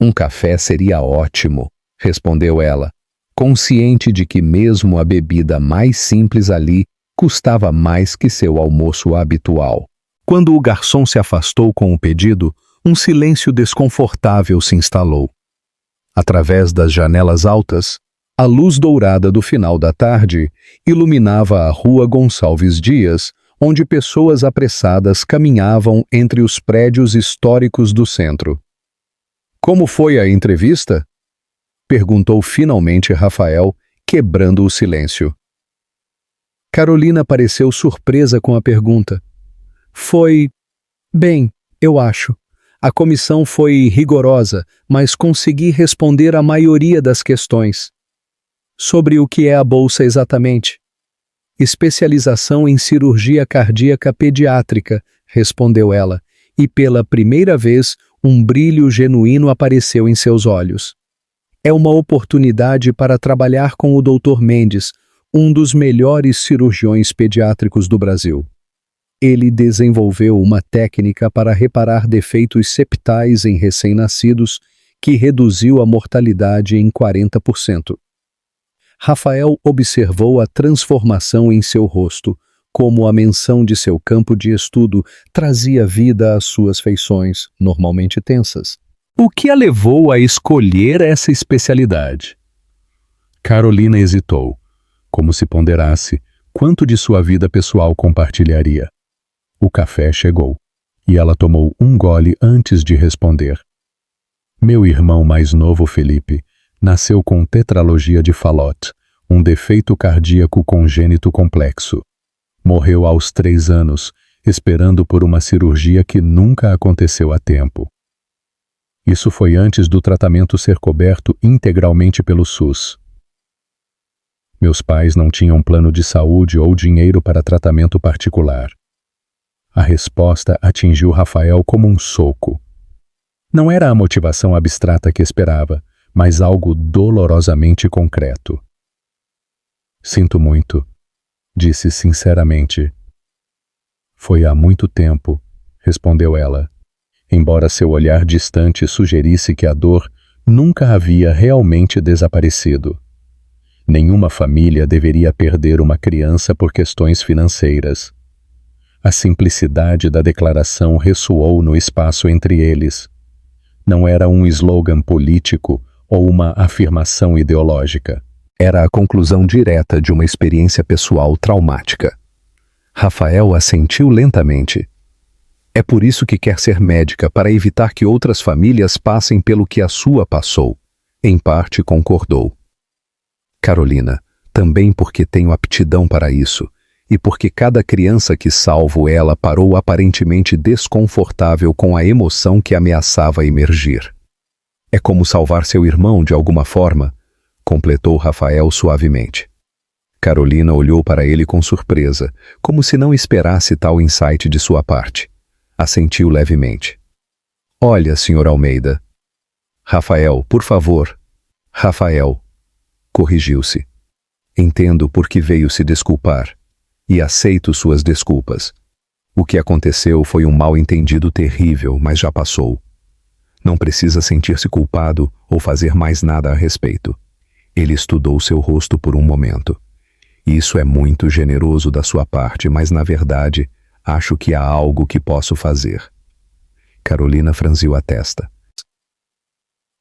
"Um café seria ótimo", respondeu ela, consciente de que mesmo a bebida mais simples ali custava mais que seu almoço habitual. Quando o garçom se afastou com o pedido, um silêncio desconfortável se instalou. Através das janelas altas, a luz dourada do final da tarde iluminava a Rua Gonçalves Dias, onde pessoas apressadas caminhavam entre os prédios históricos do centro. "Como foi a entrevista?" perguntou finalmente Rafael, quebrando o silêncio. Carolina pareceu surpresa com a pergunta. Bem, eu acho. A comissão foi rigorosa, mas consegui responder a maioria das questões. Sobre o que é a bolsa exatamente? Especialização em cirurgia cardíaca pediátrica, respondeu ela, e pela primeira vez um brilho genuíno apareceu em seus olhos. É uma oportunidade para trabalhar com o Dr. Mendes, um dos melhores cirurgiões pediátricos do Brasil. Ele desenvolveu uma técnica para reparar defeitos septais em recém-nascidos que reduziu a mortalidade em 40%. Rafael observou a transformação em seu rosto, como a menção de seu campo de estudo trazia vida às suas feições, normalmente tensas. O que a levou a escolher essa especialidade? Carolina hesitou, como se ponderasse quanto de sua vida pessoal compartilharia. O café chegou, e ela tomou um gole antes de responder. Meu irmão mais novo, Felipe, nasceu com tetralogia de Fallot, um defeito cardíaco congênito complexo. Morreu aos 3 anos, esperando por uma cirurgia que nunca aconteceu a tempo. Isso foi antes do tratamento ser coberto integralmente pelo SUS. Meus pais não tinham plano de saúde ou dinheiro para tratamento particular. A resposta atingiu Rafael como um soco. Não era a motivação abstrata que esperava, mas algo dolorosamente concreto. Sinto muito, disse sinceramente. Foi há muito tempo, respondeu ela, embora seu olhar distante sugerisse que a dor nunca havia realmente desaparecido. Nenhuma família deveria perder uma criança por questões financeiras. A simplicidade da declaração ressoou no espaço entre eles. Não era um slogan político ou uma afirmação ideológica. Era a conclusão direta de uma experiência pessoal traumática. Rafael assentiu lentamente. É por isso que quer ser médica, para evitar que outras famílias passem pelo que a sua passou. Em parte concordou. Carolina, também porque tenho aptidão para isso, e porque cada criança que salvo ela parou aparentemente desconfortável com a emoção que ameaçava emergir. É como salvar seu irmão de alguma forma, completou Rafael suavemente. Carolina olhou para ele com surpresa, como se não esperasse tal insight de sua parte. Assentiu levemente. Olha, Sr. Almeida. Rafael, por favor. Rafael. Corrigiu-se. Entendo por que veio se desculpar, e aceito suas desculpas. O que aconteceu foi um mal-entendido terrível, mas já passou. Não precisa sentir-se culpado ou fazer mais nada a respeito. Ele estudou seu rosto por um momento. Isso é muito generoso da sua parte, mas na verdade, acho que há algo que posso fazer. Carolina franziu a testa.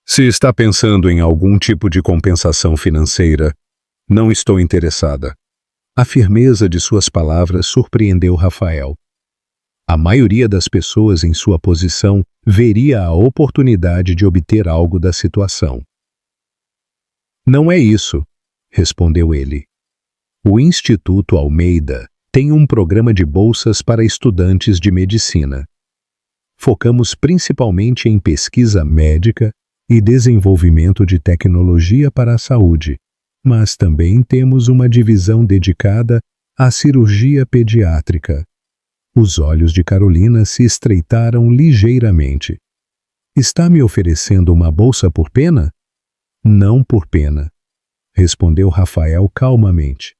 Se está pensando em algum tipo de compensação financeira, não estou interessada. A firmeza de suas palavras surpreendeu Rafael. A maioria das pessoas em sua posição veria a oportunidade de obter algo da situação. Não é isso, respondeu ele. O Instituto Almeida tem um programa de bolsas para estudantes de medicina. Focamos principalmente em pesquisa médica e desenvolvimento de tecnologia para a saúde, mas também temos uma divisão dedicada à cirurgia pediátrica. Os olhos de Carolina se estreitaram ligeiramente. Está me oferecendo uma bolsa por pena? Não por pena, respondeu Rafael calmamente.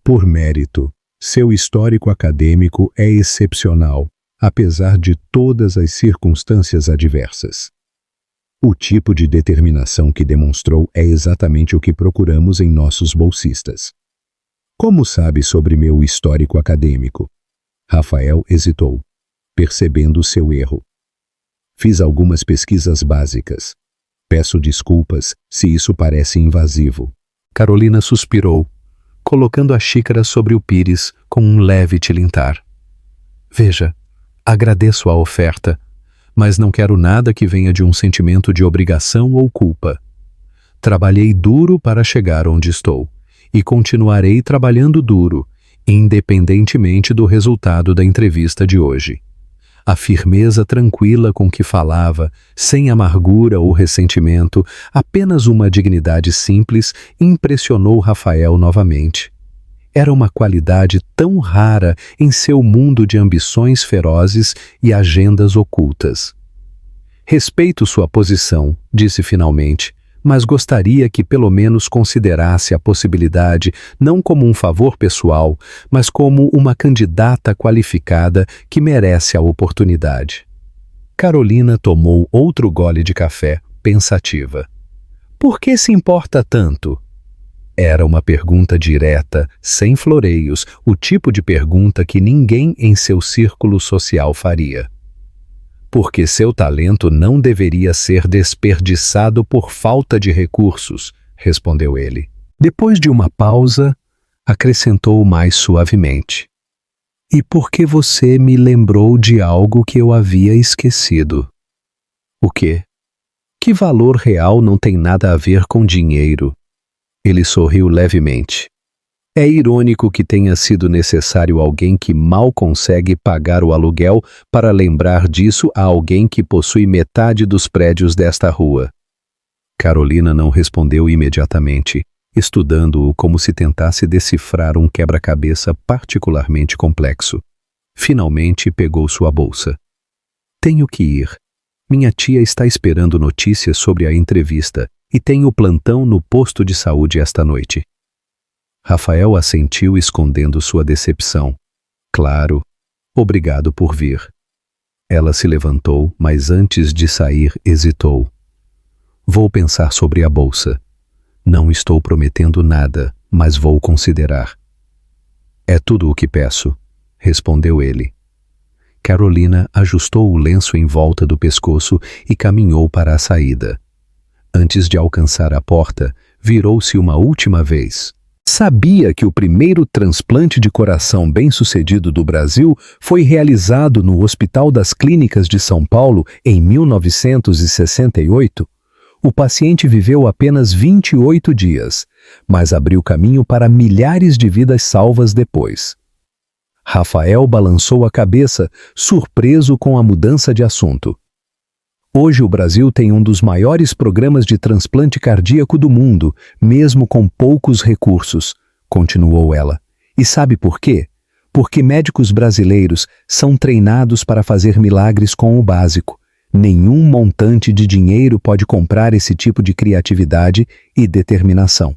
Por mérito. Seu histórico acadêmico é excepcional, apesar de todas as circunstâncias adversas. O tipo de determinação que demonstrou é exatamente o que procuramos em nossos bolsistas. Como sabe sobre meu histórico acadêmico? Rafael hesitou, percebendo seu erro. Fiz algumas pesquisas básicas. Peço desculpas se isso parece invasivo. Carolina suspirou, colocando a xícara sobre o pires com um leve tilintar. Veja, agradeço a oferta, mas não quero nada que venha de um sentimento de obrigação ou culpa. Trabalhei duro para chegar onde estou, e continuarei trabalhando duro, independentemente do resultado da entrevista de hoje. A firmeza tranquila com que falava, sem amargura ou ressentimento, apenas uma dignidade simples, impressionou Rafael novamente. Era uma qualidade tão rara em seu mundo de ambições ferozes e agendas ocultas. Respeito sua posição, disse finalmente, mas gostaria que pelo menos considerasse a possibilidade não como um favor pessoal, mas como uma candidata qualificada que merece a oportunidade. Carolina tomou outro gole de café, pensativa. Por que se importa tanto? Era uma pergunta direta, sem floreios, o tipo de pergunta que ninguém em seu círculo social faria. Porque seu talento não deveria ser desperdiçado por falta de recursos, respondeu ele. Depois de uma pausa, acrescentou mais suavemente. E porque você me lembrou de algo que eu havia esquecido. O quê? Que valor real não tem nada a ver com dinheiro? Ele sorriu levemente. É irônico que tenha sido necessário alguém que mal consegue pagar o aluguel para lembrar disso a alguém que possui metade dos prédios desta rua. Carolina não respondeu imediatamente, estudando-o como se tentasse decifrar um quebra-cabeça particularmente complexo. Finalmente pegou sua bolsa. Tenho que ir. Minha tia está esperando notícias sobre a entrevista e tenho plantão no posto de saúde esta noite. Rafael assentiu escondendo sua decepção. Claro, obrigado por vir. Ela se levantou, mas antes de sair hesitou. Vou pensar sobre a bolsa. Não estou prometendo nada, mas vou considerar. É tudo o que peço, respondeu ele. Carolina ajustou o lenço em volta do pescoço e caminhou para a saída. Antes de alcançar a porta, virou-se uma última vez. Sabia que o primeiro transplante de coração bem-sucedido do Brasil foi realizado no Hospital das Clínicas de São Paulo em 1968? O paciente viveu apenas 28 dias, mas abriu caminho para milhares de vidas salvas depois. Rafael balançou a cabeça, surpreso com a mudança de assunto. Hoje o Brasil tem um dos maiores programas de transplante cardíaco do mundo, mesmo com poucos recursos, continuou ela. E sabe por quê? Porque médicos brasileiros são treinados para fazer milagres com o básico. Nenhum montante de dinheiro pode comprar esse tipo de criatividade e determinação.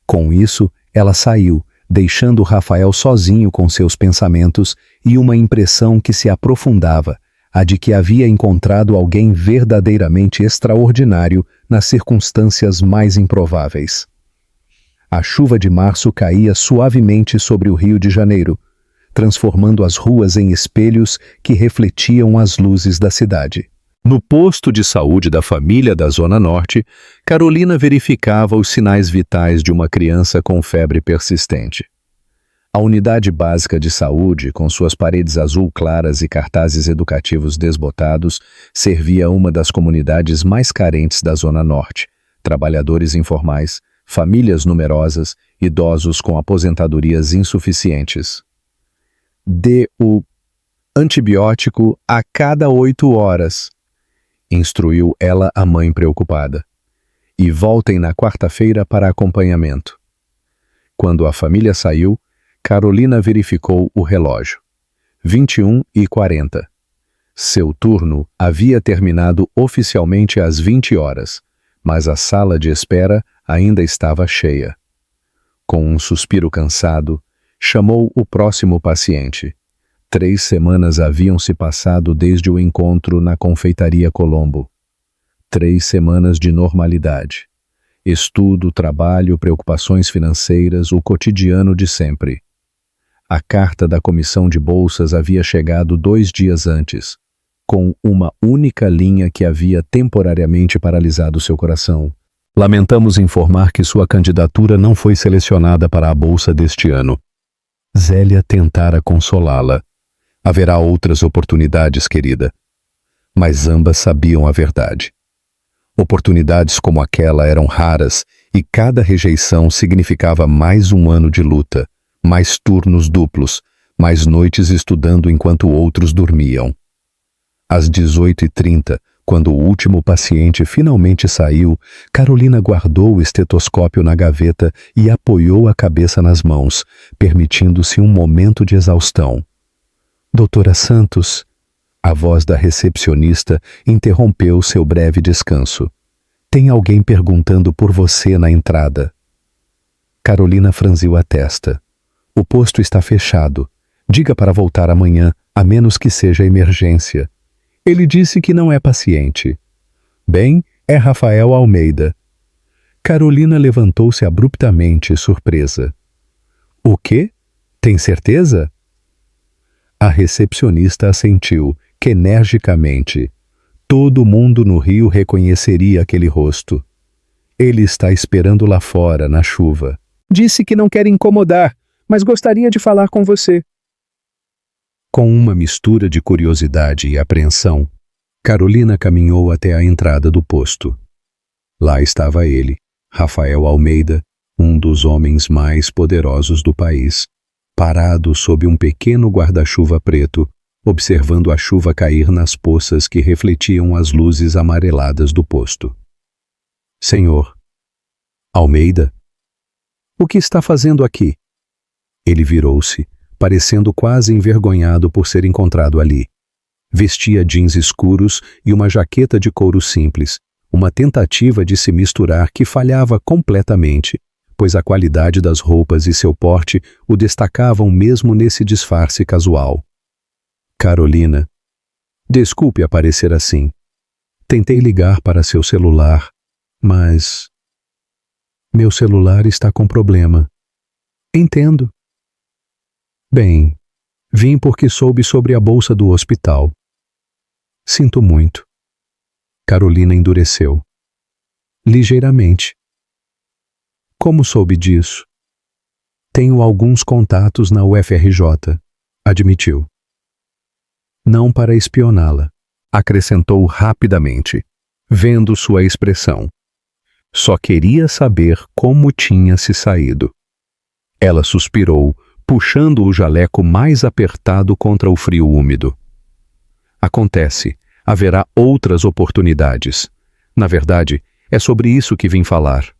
Com isso, ela saiu, deixando Rafael sozinho com seus pensamentos e uma impressão que se aprofundava, a de que havia encontrado alguém verdadeiramente extraordinário nas circunstâncias mais improváveis. A chuva de março caía suavemente sobre o Rio de Janeiro, transformando as ruas em espelhos que refletiam as luzes da cidade. No posto de saúde da família da Zona Norte, Carolina verificava os sinais vitais de uma criança com febre persistente. A unidade básica de saúde, com suas paredes azul claras e cartazes educativos desbotados, servia a uma das comunidades mais carentes da Zona Norte, trabalhadores informais, famílias numerosas, idosos com aposentadorias insuficientes. Dê o antibiótico a cada 8 horas, instruiu ela a mãe preocupada. E voltem na quarta-feira para acompanhamento. Quando a família saiu, Carolina verificou o relógio. 21h40. Seu turno havia terminado oficialmente às 20 horas, mas a sala de espera ainda estava cheia. Com um suspiro cansado, chamou o próximo paciente. 3 semanas haviam se passado desde o encontro na confeitaria Colombo. 3 semanas de normalidade. Estudo, trabalho, preocupações financeiras, o cotidiano de sempre. A carta da comissão de bolsas havia chegado 2 dias antes, com uma única linha que havia temporariamente paralisado seu coração. Lamentamos informar que sua candidatura não foi selecionada para a bolsa deste ano. Zélia tentara consolá-la. Haverá outras oportunidades, querida. Mas ambas sabiam a verdade. Oportunidades como aquela eram raras e cada rejeição significava mais um ano de luta, Mais turnos duplos, mais noites estudando enquanto outros dormiam. Às 18h30, quando o último paciente finalmente saiu, Carolina guardou o estetoscópio na gaveta e apoiou a cabeça nas mãos, permitindo-se um momento de exaustão. Doutora Santos, a voz da recepcionista interrompeu seu breve descanso. Tem alguém perguntando por você na entrada. Carolina franziu a testa. O posto está fechado. Diga para voltar amanhã, a menos que seja emergência. Ele disse que não é paciente. Bem, é Rafael Almeida. Carolina levantou-se abruptamente, surpresa. O quê? Tem certeza? A recepcionista assentiu, que energicamente. Todo mundo no Rio reconheceria aquele rosto. Ele está esperando lá fora, na chuva. Disse que não quer incomodar, mas gostaria de falar com você. Com uma mistura de curiosidade e apreensão, Carolina caminhou até a entrada do posto. Lá estava ele, Rafael Almeida, um dos homens mais poderosos do país, parado sob um pequeno guarda-chuva preto, observando a chuva cair nas poças que refletiam as luzes amareladas do posto. Senhor Almeida, o que está fazendo aqui? Ele virou-se, parecendo quase envergonhado por ser encontrado ali. Vestia jeans escuros e uma jaqueta de couro simples, uma tentativa de se misturar que falhava completamente, pois a qualidade das roupas e seu porte o destacavam mesmo nesse disfarce casual. Carolina, desculpe aparecer assim. Tentei ligar para seu celular, mas... Meu celular está com problema. Entendo. Bem, vim porque soube sobre a bolsa do hospital. Sinto muito. Carolina endureceu. Ligeiramente. Como soube disso? Tenho alguns contatos na UFRJ, admitiu. Não para espioná-la, acrescentou rapidamente, vendo sua expressão. Só queria saber como tinha se saído. Ela suspirou, puxando o jaleco mais apertado contra o frio úmido. Acontece, haverá outras oportunidades. Na verdade, é sobre isso que vim falar.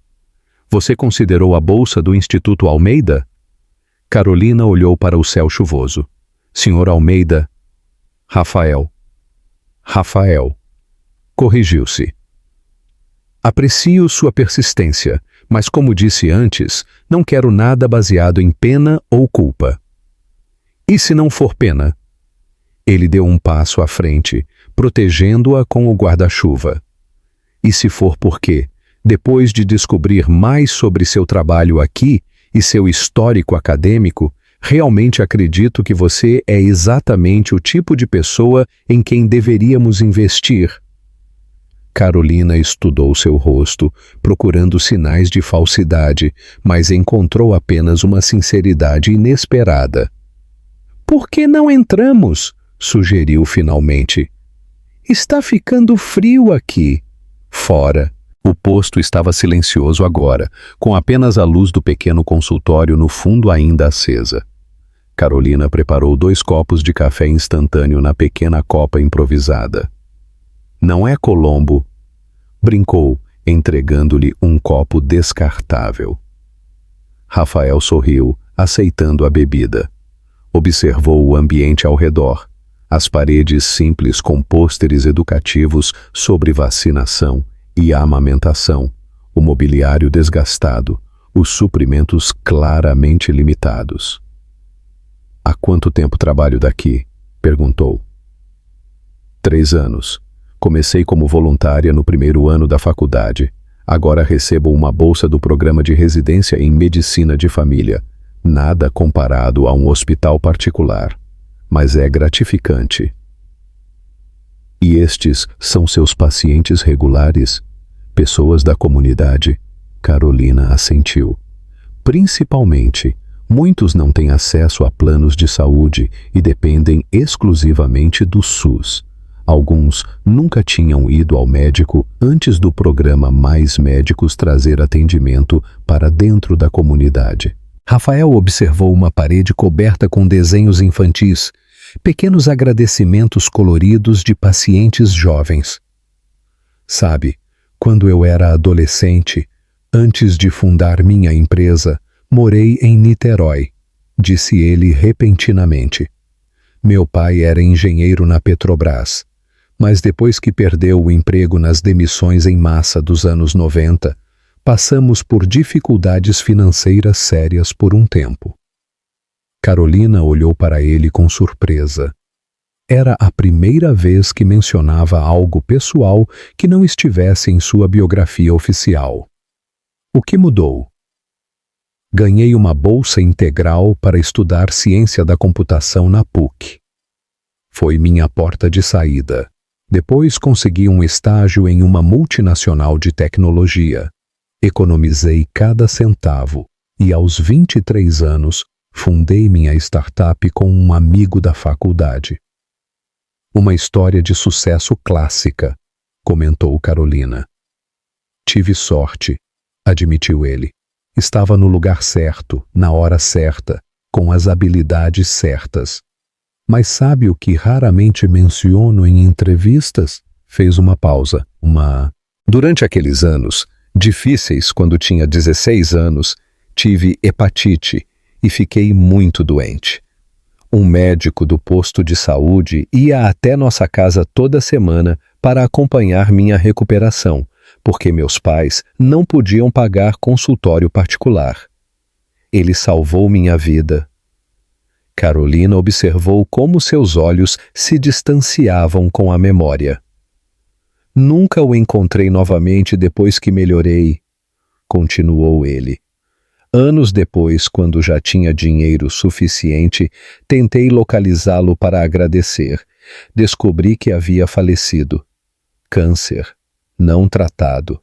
Você considerou a bolsa do Instituto Almeida? Carolina olhou para o céu chuvoso. Senhor Almeida... Rafael. Corrigiu-se. Aprecio sua persistência, mas como disse antes, não quero nada baseado em pena ou culpa. E se não for pena? Ele deu um passo à frente, protegendo-a com o guarda-chuva. E se for porque, depois de descobrir mais sobre seu trabalho aqui e seu histórico acadêmico, realmente acredito que você é exatamente o tipo de pessoa em quem deveríamos investir. Carolina estudou seu rosto, procurando sinais de falsidade, mas encontrou apenas uma sinceridade inesperada. Por que não entramos? Sugeriu finalmente. Está ficando frio aqui. Fora. O posto estava silencioso agora, com apenas a luz do pequeno consultório no fundo ainda acesa. Carolina preparou 2 copos de café instantâneo na pequena copa improvisada. Não é Colombo, brincou, entregando-lhe um copo descartável. Rafael sorriu, aceitando a bebida. Observou o ambiente ao redor, as paredes simples com pôsteres educativos sobre vacinação e amamentação, o mobiliário desgastado, os suprimentos claramente limitados. Há quanto tempo trabalho daqui? Perguntou. 3 anos. Comecei como voluntária no primeiro ano da faculdade. Agora recebo uma bolsa do programa de residência em medicina de família. Nada comparado a um hospital particular, mas é gratificante. E estes são seus pacientes regulares? Pessoas da comunidade? Carolina assentiu. Principalmente, muitos não têm acesso a planos de saúde e dependem exclusivamente do SUS. Alguns nunca tinham ido ao médico antes do programa Mais Médicos trazer atendimento para dentro da comunidade. Rafael observou uma parede coberta com desenhos infantis, pequenos agradecimentos coloridos de pacientes jovens. Sabe, quando eu era adolescente, antes de fundar minha empresa, morei em Niterói, disse ele repentinamente. Meu pai era engenheiro na Petrobras, mas depois que perdeu o emprego nas demissões em massa dos anos 90, passamos por dificuldades financeiras sérias por um tempo. Carolina olhou para ele com surpresa. Era a primeira vez que mencionava algo pessoal que não estivesse em sua biografia oficial. O que mudou? Ganhei uma bolsa integral para estudar ciência da computação na PUC. Foi minha porta de saída. Depois consegui um estágio em uma multinacional de tecnologia. Economizei cada centavo e, aos 23 anos, fundei minha startup com um amigo da faculdade. Uma história de sucesso clássica, comentou Carolina. Tive sorte, admitiu ele. Estava no lugar certo, na hora certa, com as habilidades certas. Mas sabe o que raramente menciono em entrevistas? Fez uma pausa. Durante aqueles anos difíceis, quando tinha 16 anos, tive hepatite e fiquei muito doente. Um médico do posto de saúde ia até nossa casa toda semana para acompanhar minha recuperação, porque meus pais não podiam pagar consultório particular. Ele salvou minha vida. Carolina observou como seus olhos se distanciavam com a memória. Nunca o encontrei novamente depois que melhorei, continuou ele. Anos depois, quando já tinha dinheiro suficiente, tentei localizá-lo para agradecer. Descobri que havia falecido. Câncer, não tratado.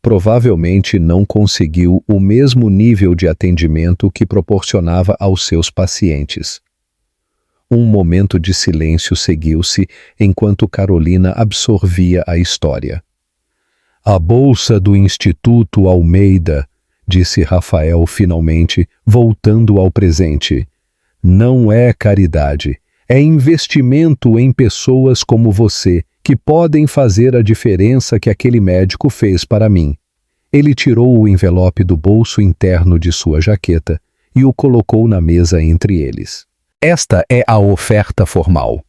Provavelmente não conseguiu o mesmo nível de atendimento que proporcionava aos seus pacientes. Um momento de silêncio seguiu-se enquanto Carolina absorvia a história. A bolsa do Instituto Almeida, disse Rafael finalmente, voltando ao presente. Não é caridade, é investimento em pessoas como você, que podem fazer a diferença que aquele médico fez para mim. Ele tirou o envelope do bolso interno de sua jaqueta e o colocou na mesa entre eles. Esta é a oferta formal.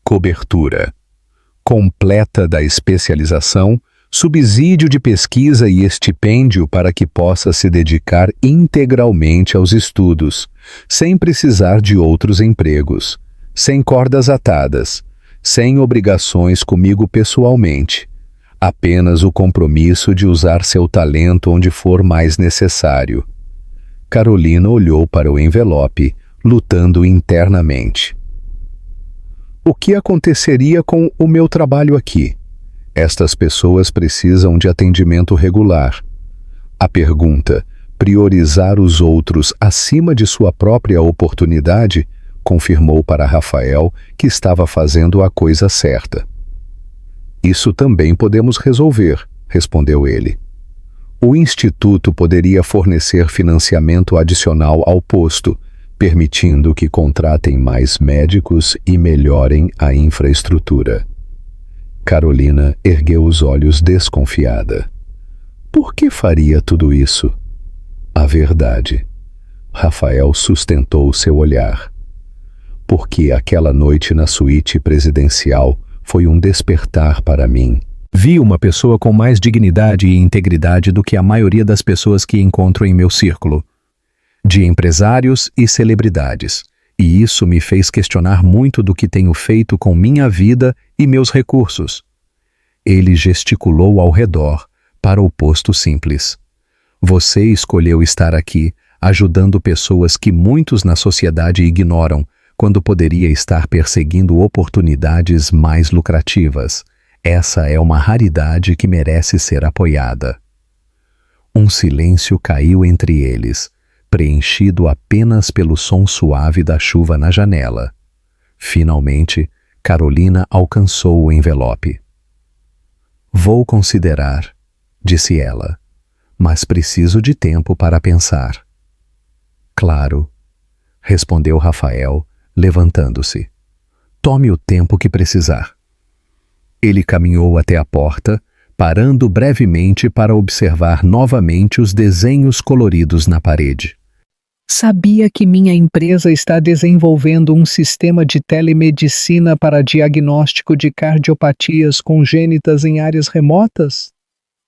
Cobertura completa da especialização, subsídio de pesquisa e estipêndio para que possa se dedicar integralmente aos estudos, sem precisar de outros empregos, sem cordas atadas, sem obrigações comigo pessoalmente, apenas o compromisso de usar seu talento onde for mais necessário. Carolina olhou para o envelope, lutando internamente. O que aconteceria com o meu trabalho aqui? Estas pessoas precisam de atendimento regular. A pergunta, priorizar os outros acima de sua própria oportunidade, confirmou para Rafael que estava fazendo a coisa certa. Isso também podemos resolver, respondeu ele. O Instituto poderia fornecer financiamento adicional ao posto, permitindo que contratem mais médicos e melhorem a infraestrutura. Carolina ergueu os olhos desconfiada. Por que faria tudo isso? A verdade. Rafael sustentou seu olhar. Porque aquela noite na suíte presidencial foi um despertar para mim. Vi uma pessoa com mais dignidade e integridade do que a maioria das pessoas que encontro em meu círculo, de empresários e celebridades, e isso me fez questionar muito do que tenho feito com minha vida e meus recursos. Ele gesticulou ao redor, para o posto simples. Você escolheu estar aqui, ajudando pessoas que muitos na sociedade ignoram, quando poderia estar perseguindo oportunidades mais lucrativas. Essa é uma raridade que merece ser apoiada. Um silêncio caiu entre eles, preenchido apenas pelo som suave da chuva na janela. Finalmente, Carolina alcançou o envelope. Vou considerar, disse ela, mas preciso de tempo para pensar. Claro, respondeu Rafael, levantando-se. Tome o tempo que precisar. Ele caminhou até a porta, parando brevemente para observar novamente os desenhos coloridos na parede. Sabia que minha empresa está desenvolvendo um sistema de telemedicina para diagnóstico de cardiopatias congênitas em áreas remotas?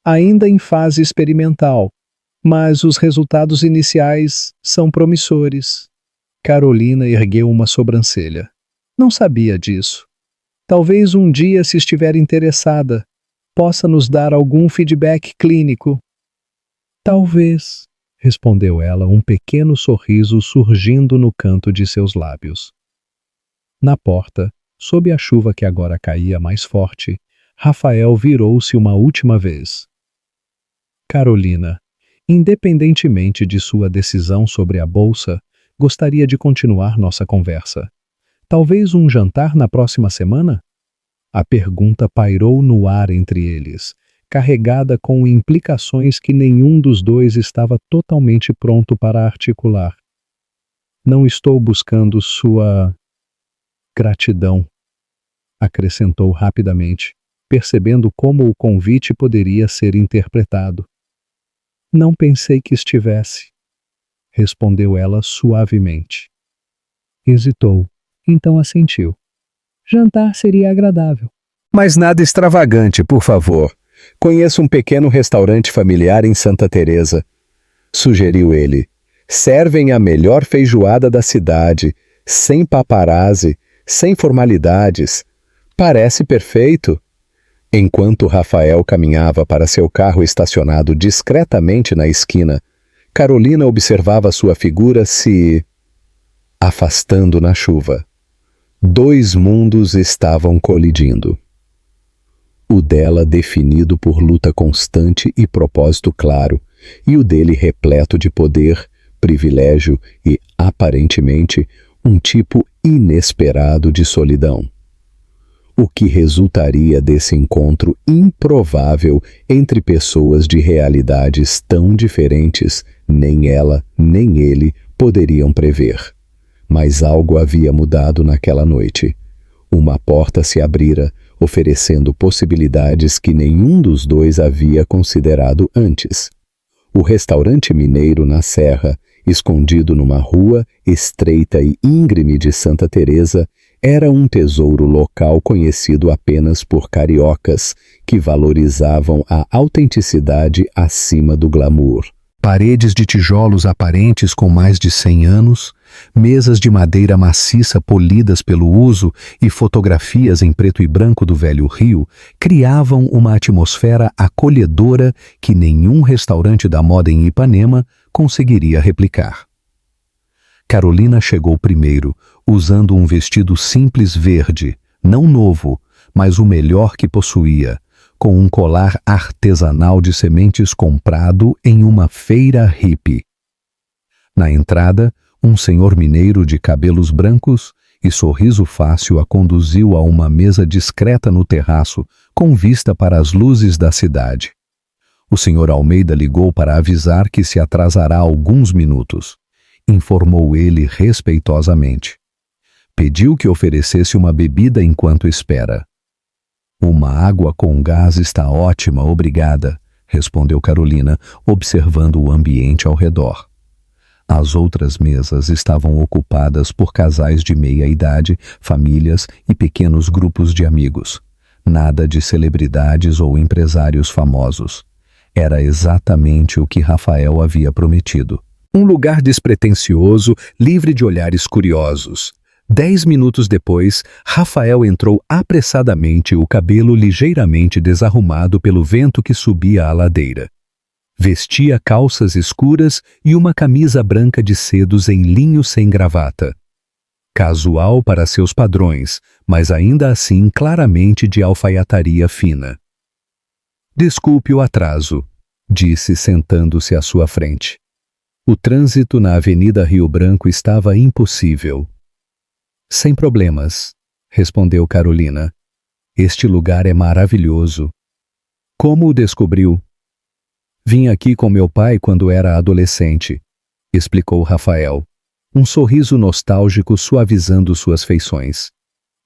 Ainda em fase experimental, mas os resultados iniciais são promissores. Carolina ergueu uma sobrancelha. Não sabia disso. Talvez um dia, se estiver interessada, possa nos dar algum feedback clínico. Talvez, respondeu ela, um pequeno sorriso surgindo no canto de seus lábios. Na porta, sob a chuva que agora caía mais forte, Rafael virou-se uma última vez. Carolina, independentemente de sua decisão sobre a bolsa, gostaria de continuar nossa conversa. Talvez um jantar na próxima semana? A pergunta pairou no ar entre eles, carregada com implicações que nenhum dos dois estava totalmente pronto para articular. Não estou buscando sua gratidão, acrescentou rapidamente, percebendo como o convite poderia ser interpretado. Não pensei que estivesse, respondeu ela suavemente. Hesitou, então assentiu. Jantar seria agradável. Mas nada extravagante, por favor. Conheço um pequeno restaurante familiar em Santa Teresa, sugeriu ele. Servem a melhor feijoada da cidade, sem paparazzi, sem formalidades. Parece perfeito. Enquanto Rafael caminhava para seu carro estacionado discretamente na esquina, Carolina observava sua figura se afastando na chuva. Dois mundos estavam colidindo. O dela definido por luta constante e propósito claro, e o dele repleto de poder, privilégio e, aparentemente, um tipo inesperado de solidão. O que resultaria desse encontro improvável entre pessoas de realidades tão diferentes, nem ela nem ele poderiam prever. Mas algo havia mudado naquela noite. Uma porta se abrira, oferecendo possibilidades que nenhum dos dois havia considerado antes. O restaurante mineiro na Serra, escondido numa rua estreita e íngreme de Santa Teresa, era um tesouro local conhecido apenas por cariocas que valorizavam a autenticidade acima do glamour. Paredes de tijolos aparentes com mais de 100 anos, mesas de madeira maciça polidas pelo uso e fotografias em preto e branco do velho Rio criavam uma atmosfera acolhedora que nenhum restaurante da moda em Ipanema conseguiria replicar. Carolina chegou primeiro, usando um vestido simples verde, não novo, mas o melhor que possuía, com um colar artesanal de sementes comprado em uma feira hippie. Na entrada, um senhor mineiro de cabelos brancos e sorriso fácil a conduziu a uma mesa discreta no terraço, com vista para as luzes da cidade. O senhor Almeida ligou para avisar que se atrasará alguns minutos. Informou ele respeitosamente. Pediu que oferecesse uma bebida enquanto espera. Uma água com gás está ótima, obrigada, respondeu Carolina, observando o ambiente ao redor. As outras mesas estavam ocupadas por casais de meia idade, famílias e pequenos grupos de amigos. Nada de celebridades ou empresários famosos. Era exatamente o que Rafael havia prometido. Um lugar despretensioso, livre de olhares curiosos. 10 minutos depois, Rafael entrou apressadamente, o cabelo ligeiramente desarrumado pelo vento que subia a ladeira. Vestia calças escuras e uma camisa branca de cedos em linho sem gravata. Casual para seus padrões, mas ainda assim claramente de alfaiataria fina. Desculpe o atraso, disse sentando-se à sua frente. O trânsito na Avenida Rio Branco estava impossível. Sem problemas, respondeu Carolina. Este lugar é maravilhoso. Como o descobriu? Vim aqui com meu pai quando era adolescente. explicou Rafael, um sorriso nostálgico suavizando suas feições.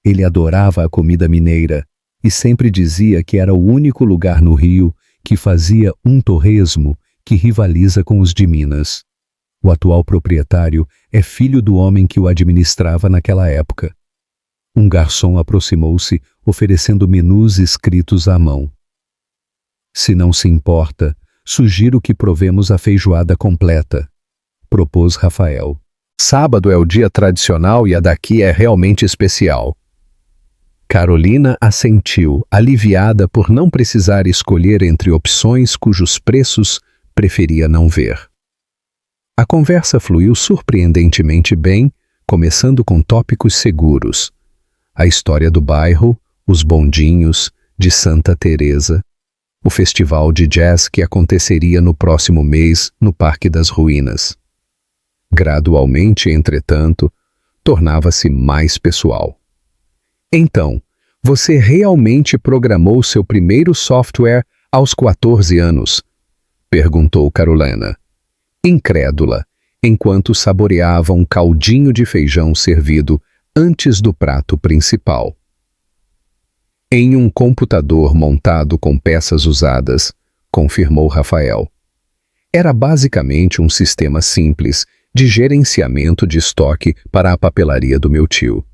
Ele adorava a comida mineira e sempre dizia que era o único lugar no Rio que fazia um torresmo que rivaliza com os de Minas. O atual proprietário é filho do homem que o administrava naquela época. Um garçom aproximou-se, oferecendo menus escritos à mão. Se não se importa, sugiro que provemos a feijoada completa, propôs Rafael. Sábado é o dia tradicional e a daqui é realmente especial. Carolina assentiu, aliviada por não precisar escolher entre opções cujos preços preferia não ver. A conversa fluiu surpreendentemente bem, começando com tópicos seguros. A história do bairro, os bondinhos, de Santa Teresa, o festival de jazz que aconteceria no próximo mês no Parque das Ruínas. Gradualmente, entretanto, tornava-se mais pessoal. Então, você realmente programou seu primeiro software aos 14 anos? Perguntou Carolina, incrédula, enquanto saboreava um caldinho de feijão servido antes do prato principal. Em um computador montado com peças usadas, confirmou Rafael. Era basicamente um sistema simples de gerenciamento de estoque para a papelaria do meu tio.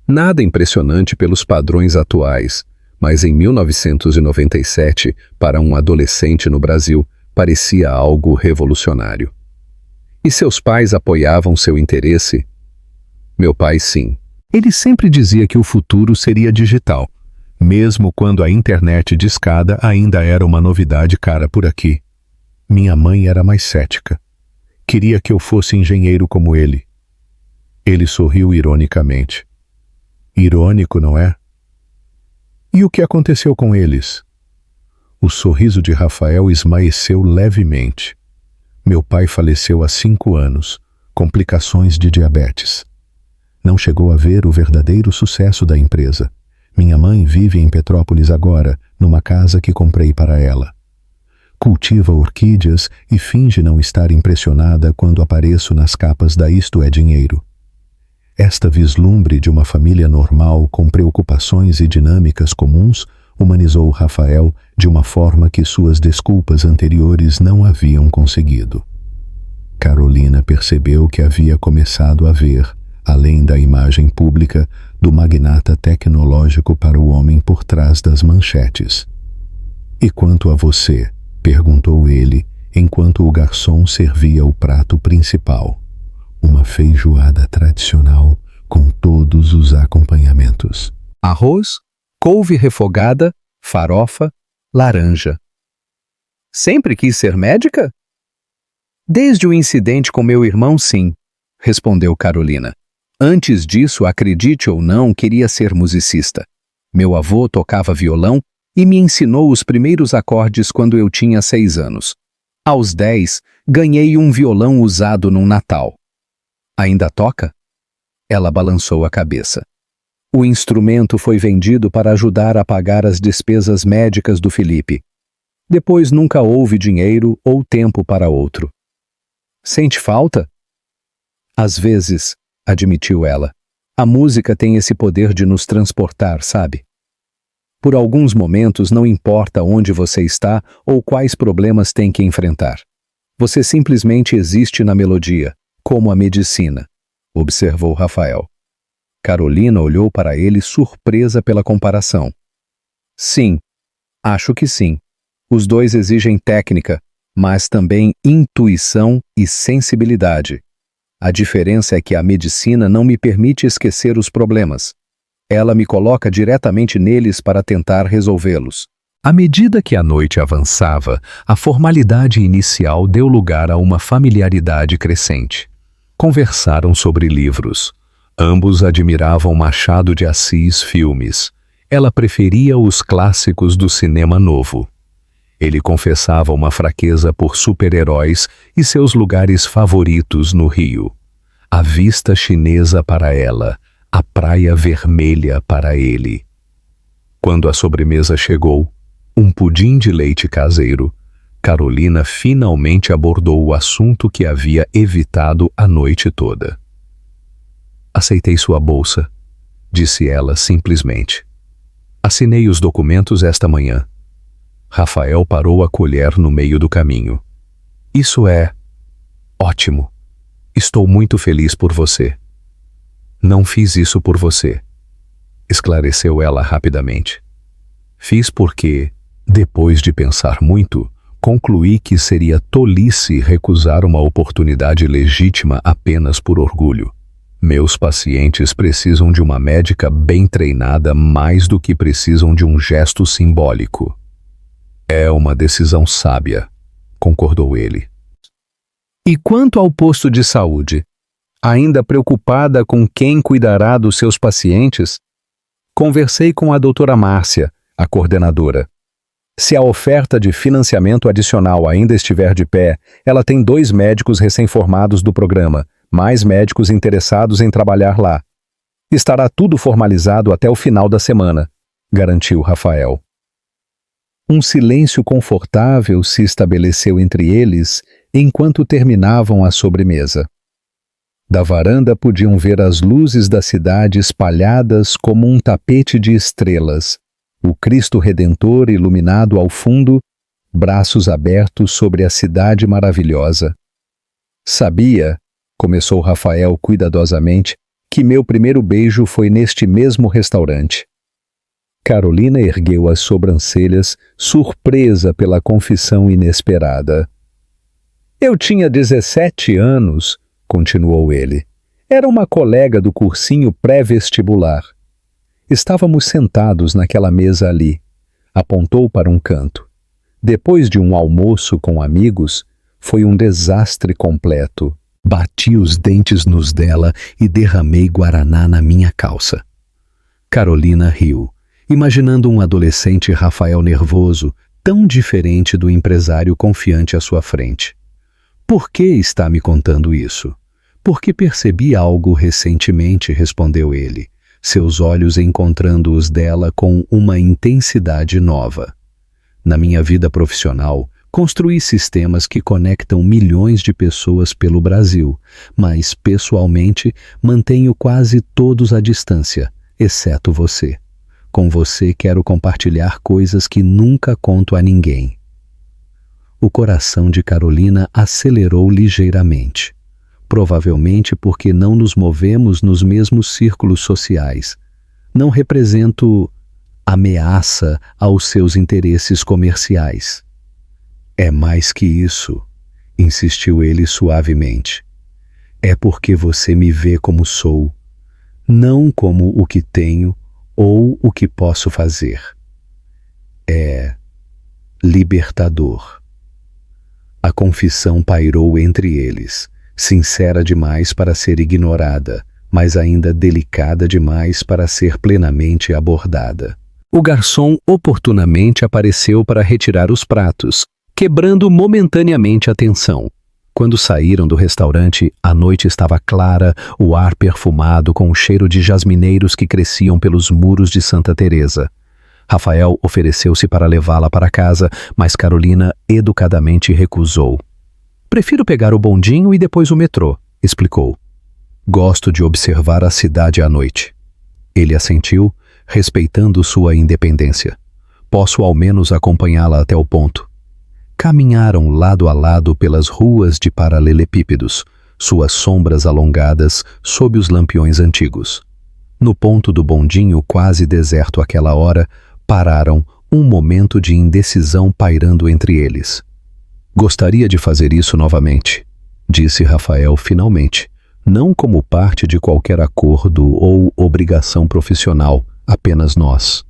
Nada impressionante pelos padrões atuais, mas em 1997, para um adolescente no Brasil, parecia algo revolucionário. E seus pais apoiavam seu interesse? Meu pai, sim. Ele sempre dizia que o futuro seria digital, mesmo quando a internet discada ainda era uma novidade cara por aqui. Minha mãe era mais cética. Queria que eu fosse engenheiro como ele. Ele sorriu ironicamente. Irônico, não é? E o que aconteceu com eles? O sorriso de Rafael esmaeceu levemente. Meu pai faleceu há 5 anos, complicações de diabetes. Não chegou a ver o verdadeiro sucesso da empresa. Minha mãe vive em Petrópolis agora, numa casa que comprei para ela. Cultiva orquídeas e finge não estar impressionada quando apareço nas capas da Isto é Dinheiro. Esta vislumbre de uma família normal com preocupações e dinâmicas comuns humanizou Rafael de uma forma que suas desculpas anteriores não haviam conseguido. Carolina percebeu que havia começado a ver, além da imagem pública, do magnata tecnológico para o homem por trás das manchetes. E quanto a você? Perguntou ele, enquanto o garçom servia o prato principal. Uma feijoada tradicional com todos os acompanhamentos. Arroz, couve refogada, farofa, laranja. Sempre quis ser médica? Desde o incidente com meu irmão, sim, respondeu Carolina. Antes disso, acredite ou não, queria ser musicista. Meu avô tocava violão e me ensinou os primeiros acordes quando eu tinha 6 anos. Aos 10, ganhei um violão usado num Natal. Ainda toca? Ela balançou a cabeça. O instrumento foi vendido para ajudar a pagar as despesas médicas do Felipe. Depois nunca houve dinheiro ou tempo para outro. Sente falta? Às vezes, admitiu ela. A música tem esse poder de nos transportar, sabe? Por alguns momentos não importa onde você está ou quais problemas tem que enfrentar. Você simplesmente existe na melodia, como a medicina, observou Rafael. Carolina olhou para ele surpresa pela comparação. Sim, acho que sim. Os dois exigem técnica, mas também intuição e sensibilidade. A diferença é que a medicina não me permite esquecer os problemas. Ela me coloca diretamente neles para tentar resolvê-los. À medida que a noite avançava, a formalidade inicial deu lugar a uma familiaridade crescente. Conversaram sobre livros. Ambos admiravam Machado de Assis filmes. Ela preferia os clássicos do cinema novo. Ele confessava uma fraqueza por super-heróis e seus lugares favoritos no Rio. A vista chinesa para ela, a praia vermelha para ele. Quando a sobremesa chegou, um pudim de leite caseiro, Carolina finalmente abordou o assunto que havia evitado a noite toda. Aceitei sua bolsa, disse ela simplesmente. Assinei os documentos esta manhã. Rafael parou a colher no meio do caminho. Isso é ótimo. Estou muito feliz por você. Não fiz isso por você, esclareceu ela rapidamente. Fiz porque, depois de pensar muito, concluí que seria tolice recusar uma oportunidade legítima apenas por orgulho. Meus pacientes precisam de uma médica bem treinada mais do que precisam de um gesto simbólico. É uma decisão sábia, concordou ele. E quanto ao posto de saúde? Ainda preocupada com quem cuidará dos seus pacientes? Conversei com a doutora Márcia, a coordenadora. Se a oferta de financiamento adicional ainda estiver de pé, ela tem 2 médicos recém-formados do programa, mais médicos interessados em trabalhar lá. Estará tudo formalizado até o final da semana, garantiu Rafael. Um silêncio confortável se estabeleceu entre eles enquanto terminavam a sobremesa. Da varanda podiam ver as luzes da cidade espalhadas como um tapete de estrelas, o Cristo Redentor iluminado ao fundo, braços abertos sobre a cidade maravilhosa. Sabia, começou Rafael cuidadosamente, que meu primeiro beijo foi neste mesmo restaurante. Carolina ergueu as sobrancelhas, surpresa pela confissão inesperada. Eu tinha 17 anos, continuou ele. Era uma colega do cursinho pré-vestibular. Estávamos sentados naquela mesa ali. Apontou para um canto. Depois de um almoço com amigos, foi um desastre completo. Bati os dentes nos dela e derramei guaraná na minha calça. Carolina riu, imaginando um adolescente Rafael nervoso, tão diferente do empresário confiante à sua frente. Por que está me contando isso? Porque percebi algo recentemente, respondeu ele, seus olhos encontrando os dela com uma intensidade nova. Na minha vida profissional, construí sistemas que conectam milhões de pessoas pelo Brasil, mas, pessoalmente, mantenho quase todos à distância, exceto você. Com você quero compartilhar coisas que nunca conto a ninguém. O coração de Carolina acelerou ligeiramente. Provavelmente porque não nos movemos nos mesmos círculos sociais. Não represento ameaça aos seus interesses comerciais. É mais que isso, insistiu ele suavemente. É porque você me vê como sou, não como o que tenho ou o que posso fazer. É libertador. A confissão pairou entre eles, sincera demais para ser ignorada, mas ainda delicada demais para ser plenamente abordada. O garçom oportunamente apareceu para retirar os pratos, quebrando momentaneamente a tensão. Quando saíram do restaurante, a noite estava clara, o ar perfumado com o cheiro de jasmineiros que cresciam pelos muros de Santa Teresa. Rafael ofereceu-se para levá-la para casa, mas Carolina educadamente recusou. Prefiro pegar o bondinho e depois o metrô, explicou. Gosto de observar a cidade à noite. Ele assentiu, respeitando sua independência. Posso ao menos acompanhá-la até o ponto. Caminharam lado a lado pelas ruas de paralelepípedos, suas sombras alongadas sob os lampiões antigos. No ponto do bondinho quase deserto àquela hora, pararam, um momento de indecisão pairando entre eles. Gostaria de fazer isso novamente, disse Rafael finalmente, não como parte de qualquer acordo ou obrigação profissional, apenas nós.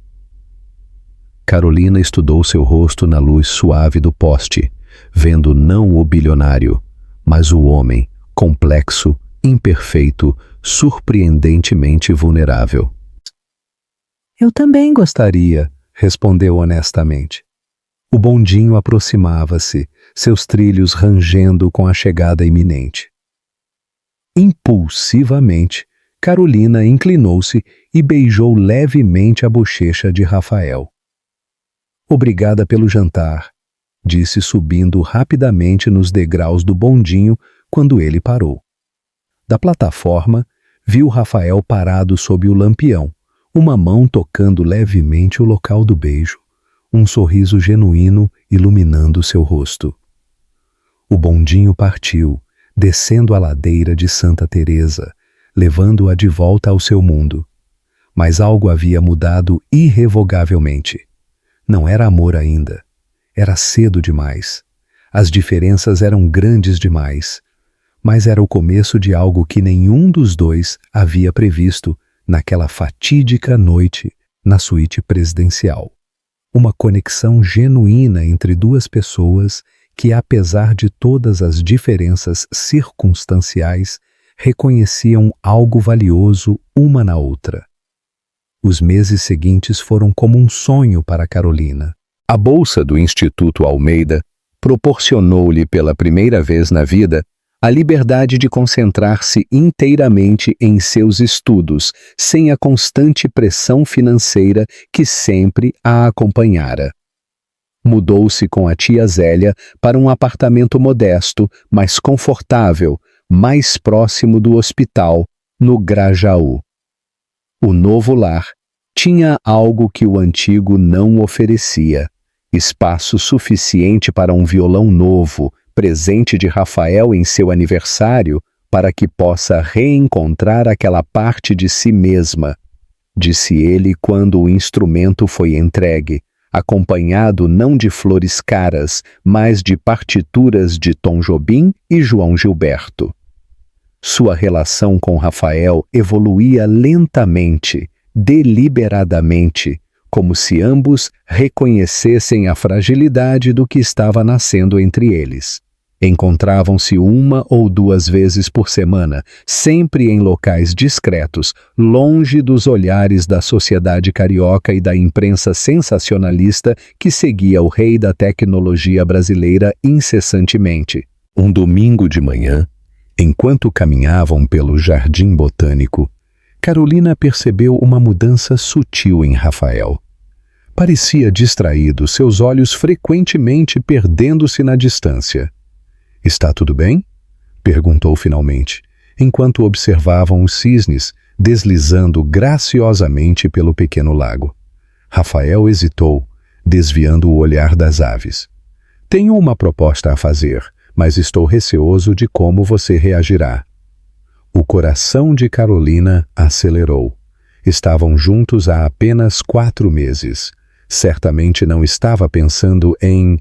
Carolina estudou seu rosto na luz suave do poste, vendo não o bilionário, mas o homem, complexo, imperfeito, surpreendentemente vulnerável. Eu também gostaria, respondeu honestamente. O bondinho aproximava-se, seus trilhos rangendo com a chegada iminente. Impulsivamente, Carolina inclinou-se e beijou levemente a bochecha de Rafael. Obrigada pelo jantar, disse subindo rapidamente nos degraus do bondinho quando ele parou. Da plataforma, viu Rafael parado sob o lampião, uma mão tocando levemente o local do beijo, um sorriso genuíno iluminando seu rosto. O bondinho partiu, descendo a ladeira de Santa Teresa, levando-a de volta ao seu mundo. Mas algo havia mudado irrevogavelmente. Não era amor ainda. Era cedo demais. As diferenças eram grandes demais. Mas era o começo de algo que nenhum dos dois havia previsto naquela fatídica noite na suíte presidencial. Uma conexão genuína entre duas pessoas que, apesar de todas as diferenças circunstanciais, reconheciam algo valioso uma na outra. Os meses seguintes foram como um sonho para Carolina. A bolsa do Instituto Almeida proporcionou-lhe pela primeira vez na vida a liberdade de concentrar-se inteiramente em seus estudos, sem a constante pressão financeira que sempre a acompanhara. Mudou-se com a tia Zélia para um apartamento modesto, mas confortável, mais próximo do hospital, no Grajaú. O novo lar tinha algo que o antigo não oferecia: espaço suficiente para um violão novo, presente de Rafael em seu aniversário, para que possa reencontrar aquela parte de si mesma, disse ele quando o instrumento foi entregue, acompanhado não de flores caras, mas de partituras de Tom Jobim e João Gilberto. Sua relação com Rafael evoluía lentamente, deliberadamente, como se ambos reconhecessem a fragilidade do que estava nascendo entre eles. Encontravam-se uma ou duas vezes por semana, sempre em locais discretos, longe dos olhares da sociedade carioca e da imprensa sensacionalista que seguia o rei da tecnologia brasileira incessantemente. Um domingo de manhã, enquanto caminhavam pelo Jardim Botânico, Carolina percebeu uma mudança sutil em Rafael. Parecia distraído, seus olhos frequentemente perdendo-se na distância. "Está tudo bem?" perguntou finalmente, enquanto observavam os cisnes deslizando graciosamente pelo pequeno lago. Rafael hesitou, desviando o olhar das aves. "Tenho uma proposta a fazer, mas estou receoso de como você reagirá." O coração de Carolina acelerou. Estavam juntos há apenas 4 meses. Certamente não estava pensando em...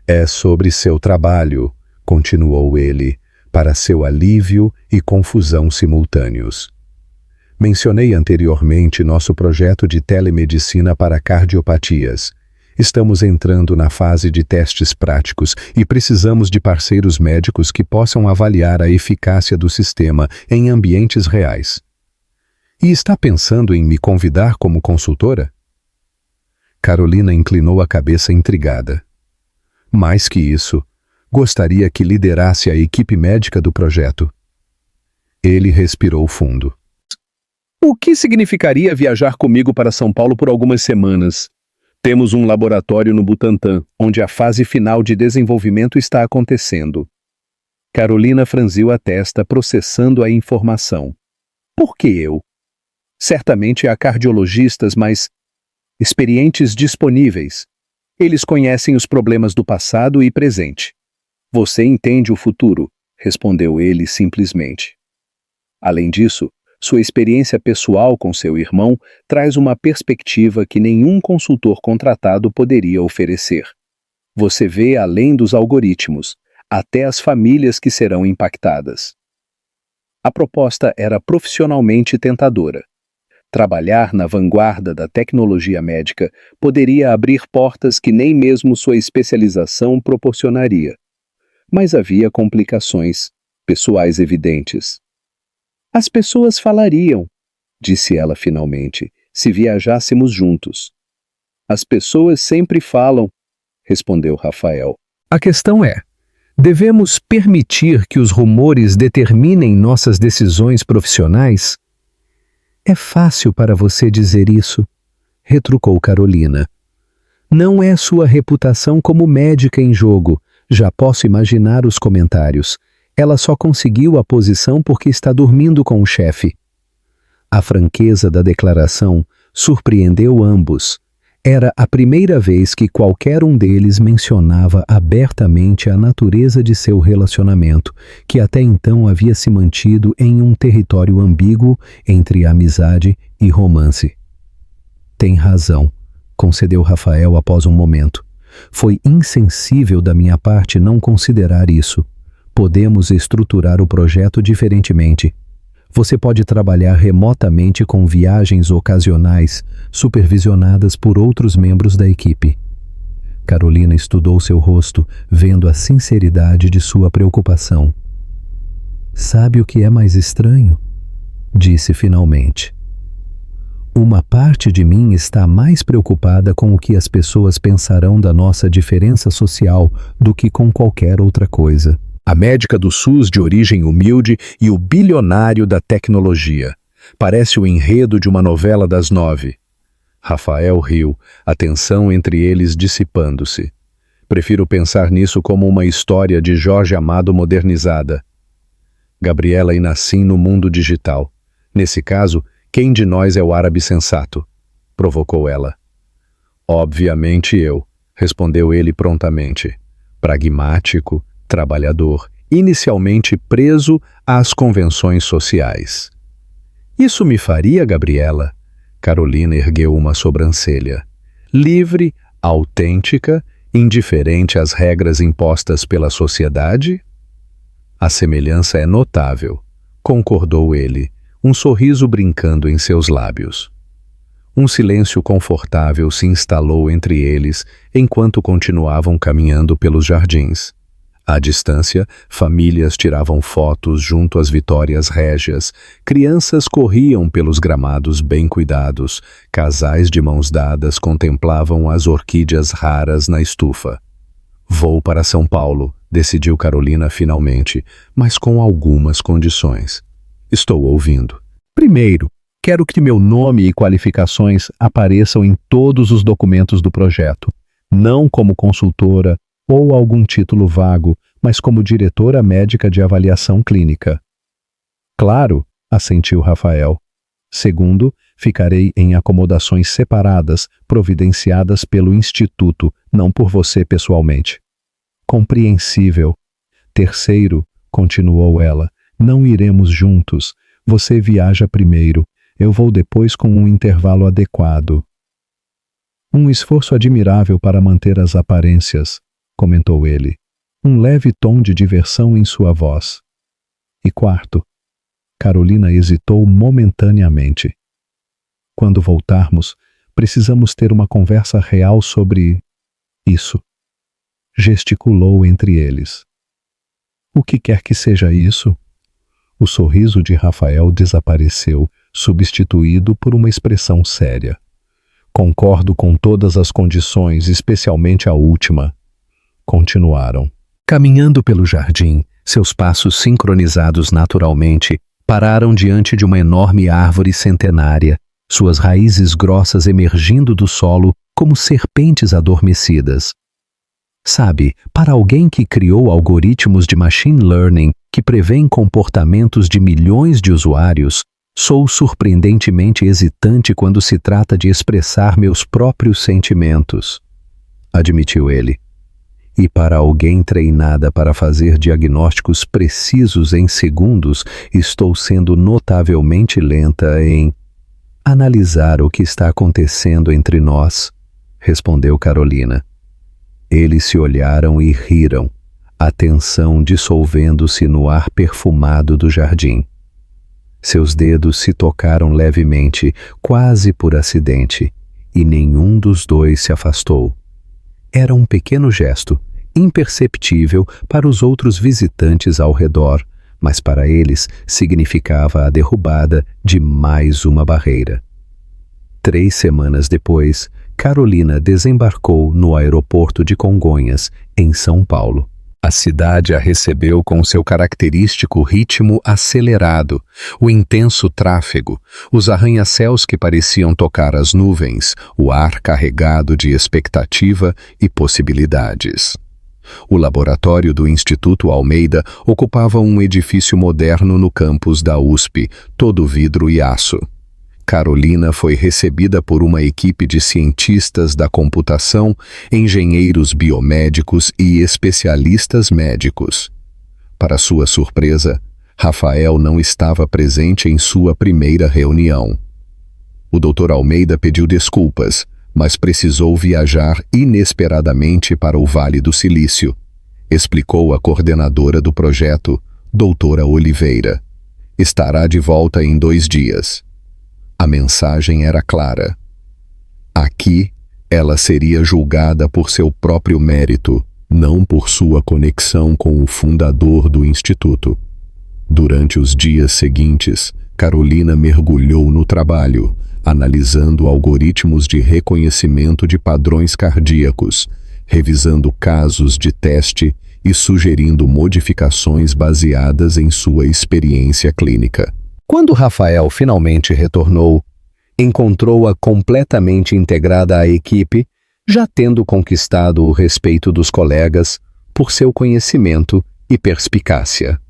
"É sobre seu trabalho", continuou ele, para seu alívio e confusão simultâneos. "Mencionei anteriormente nosso projeto de telemedicina para cardiopatias. Estamos entrando na fase de testes práticos e precisamos de parceiros médicos que possam avaliar a eficácia do sistema em ambientes reais. E está pensando em me convidar como consultora?" Carolina inclinou a cabeça intrigada. "Mais que isso, gostaria que liderasse a equipe médica do projeto." Ele respirou fundo. "O que significaria viajar comigo para São Paulo por algumas semanas? Temos um laboratório no Butantã, onde a fase final de desenvolvimento está acontecendo." Carolina franziu a testa, processando a informação. "Por que eu? Certamente há cardiologistas mais experientes disponíveis. Eles conhecem os problemas do passado e presente. Você entende o futuro", respondeu ele simplesmente. Além disso, sua experiência pessoal com seu irmão traz uma perspectiva que nenhum consultor contratado poderia oferecer. Você vê além dos algoritmos, até as famílias que serão impactadas. A proposta era profissionalmente tentadora. Trabalhar na vanguarda da tecnologia médica poderia abrir portas que nem mesmo sua especialização proporcionaria. Mas havia complicações pessoais evidentes. "As pessoas falariam", disse ela finalmente, "se viajássemos juntos." "As pessoas sempre falam", respondeu Rafael. "A questão é, devemos permitir que os rumores determinem nossas decisões profissionais?" "É fácil para você dizer isso", retrucou Carolina. Não é sua reputação como médica em jogo. Já posso imaginar os comentários. Ela só conseguiu a posição porque está dormindo com o chefe. A franqueza da declaração surpreendeu ambos. Era a primeira vez que qualquer um deles mencionava abertamente a natureza de seu relacionamento, que até então havia se mantido em um território ambíguo entre amizade e romance. Tem razão, concedeu Rafael após um momento. Foi insensível da minha parte não considerar isso. Podemos estruturar o projeto diferentemente. Você pode trabalhar remotamente com viagens ocasionais, supervisionadas por outros membros da equipe. Carolina estudou seu rosto, vendo a sinceridade de sua preocupação. Sabe o que é mais estranho? Disse finalmente. Uma parte de mim está mais preocupada com o que as pessoas pensarão da nossa diferença social do que com qualquer outra coisa. A médica do SUS de origem humilde e o bilionário da tecnologia. Parece o enredo de uma novela das 9. Rafael riu, a tensão entre eles dissipando-se. Prefiro pensar nisso como uma história de Jorge Amado modernizada. Gabriela e Nassim no mundo digital. Nesse caso, quem de nós é o árabe sensato? Provocou ela. Obviamente eu, respondeu ele prontamente. Pragmático, trabalhador, inicialmente preso às convenções sociais. Isso me faria, Gabriela? Carolina ergueu uma sobrancelha. Livre, autêntica, indiferente às regras impostas pela sociedade? A semelhança é notável, concordou ele, um sorriso brincando em seus lábios. Um silêncio confortável se instalou entre eles enquanto continuavam caminhando pelos jardins. À distância, famílias tiravam fotos junto às Vitórias Régias, crianças corriam pelos gramados bem cuidados, casais de mãos dadas contemplavam as orquídeas raras na estufa. Vou para São Paulo, decidiu Carolina finalmente, mas com algumas condições. Estou ouvindo. Primeiro, quero que meu nome e qualificações apareçam em todos os documentos do projeto, não como consultora, ou algum título vago, mas como diretora médica de avaliação clínica. Claro, assentiu Rafael. Segundo, ficarei em acomodações separadas, providenciadas pelo Instituto, não por você pessoalmente. Compreensível. Terceiro, continuou ela, não iremos juntos. Você viaja primeiro, eu vou depois com um intervalo adequado. Um esforço admirável para manter as aparências, comentou ele, um leve tom de diversão em sua voz. E quarto, Carolina hesitou momentaneamente. Quando voltarmos, precisamos ter uma conversa real sobre isso. Gesticulou entre eles. O que quer que seja isso? O sorriso de Rafael desapareceu, substituído por uma expressão séria. Concordo com todas as condições, especialmente a última. Continuaram. Caminhando pelo jardim, seus passos sincronizados naturalmente, pararam diante de uma enorme árvore centenária, suas raízes grossas emergindo do solo como serpentes adormecidas. Sabe, para alguém que criou algoritmos de machine learning que prevêem comportamentos de milhões de usuários, sou surpreendentemente hesitante quando se trata de expressar meus próprios sentimentos, admitiu ele. E para alguém treinada para fazer diagnósticos precisos em segundos, estou sendo notavelmente lenta em analisar o que está acontecendo entre nós, respondeu Carolina. Eles se olharam e riram, a tensão dissolvendo-se no ar perfumado do jardim. Seus dedos se tocaram levemente, quase por acidente, e nenhum dos dois se afastou. Era um pequeno gesto, imperceptível para os outros visitantes ao redor, mas para eles significava a derrubada de mais uma barreira. 3 semanas depois, Carolina desembarcou no aeroporto de Congonhas, em São Paulo. A cidade a recebeu com seu característico ritmo acelerado, o intenso tráfego, os arranha-céus que pareciam tocar as nuvens, o ar carregado de expectativa e possibilidades. O laboratório do Instituto Almeida ocupava um edifício moderno no campus da USP, todo vidro e aço. Carolina foi recebida por uma equipe de cientistas da computação, engenheiros biomédicos e especialistas médicos. Para sua surpresa, Rafael não estava presente em sua primeira reunião. O Dr. Almeida pediu desculpas, mas precisou viajar inesperadamente para o Vale do Silício, explicou a coordenadora do projeto, doutora Oliveira. Estará de volta em 2 dias. A mensagem era clara. Aqui, ela seria julgada por seu próprio mérito, não por sua conexão com o fundador do Instituto. Durante os dias seguintes, Carolina mergulhou no trabalho, analisando algoritmos de reconhecimento de padrões cardíacos, revisando casos de teste e sugerindo modificações baseadas em sua experiência clínica. Quando Rafael finalmente retornou, encontrou-a completamente integrada à equipe, já tendo conquistado o respeito dos colegas por seu conhecimento e perspicácia.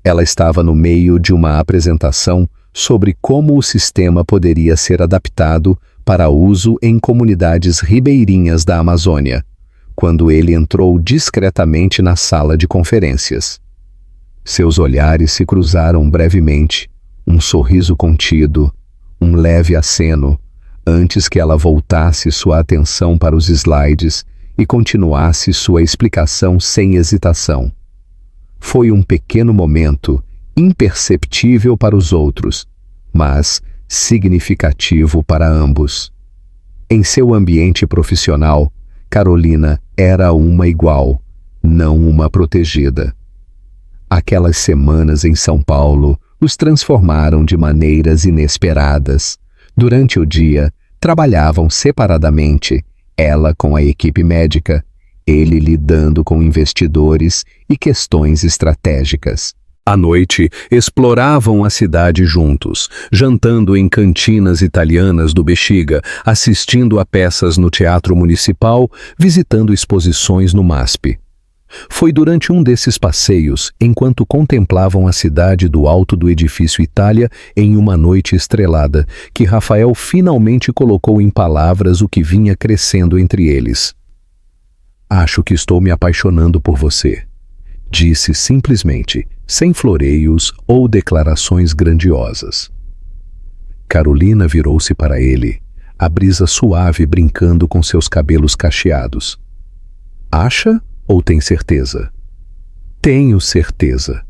Ela estava no meio de uma apresentação sobre como o sistema poderia ser adaptado para uso em comunidades ribeirinhas da Amazônia, quando ele entrou discretamente na sala de conferências. Seus olhares se cruzaram brevemente, um sorriso contido, um leve aceno, antes que ela voltasse sua atenção para os slides e continuasse sua explicação sem hesitação. Foi um pequeno momento, imperceptível para os outros, mas significativo para ambos. Em seu ambiente profissional, Carolina era uma igual, não uma protegida. Aquelas semanas em São Paulo os transformaram de maneiras inesperadas. Durante o dia, trabalhavam separadamente, ela com a equipe médica, ele lidando com investidores e questões estratégicas. À noite, exploravam a cidade juntos, jantando em cantinas italianas do Bexiga, assistindo a peças no Teatro Municipal, visitando exposições no MASP. Foi durante um desses passeios, enquanto contemplavam a cidade do alto do edifício Itália em uma noite estrelada, que Rafael finalmente colocou em palavras o que vinha crescendo entre eles. "Acho que estou me apaixonando por você", disse simplesmente, sem floreios ou declarações grandiosas. Carolina virou-se para ele, a brisa suave brincando com seus cabelos cacheados. "Acha ou tem certeza?" "Tenho certeza",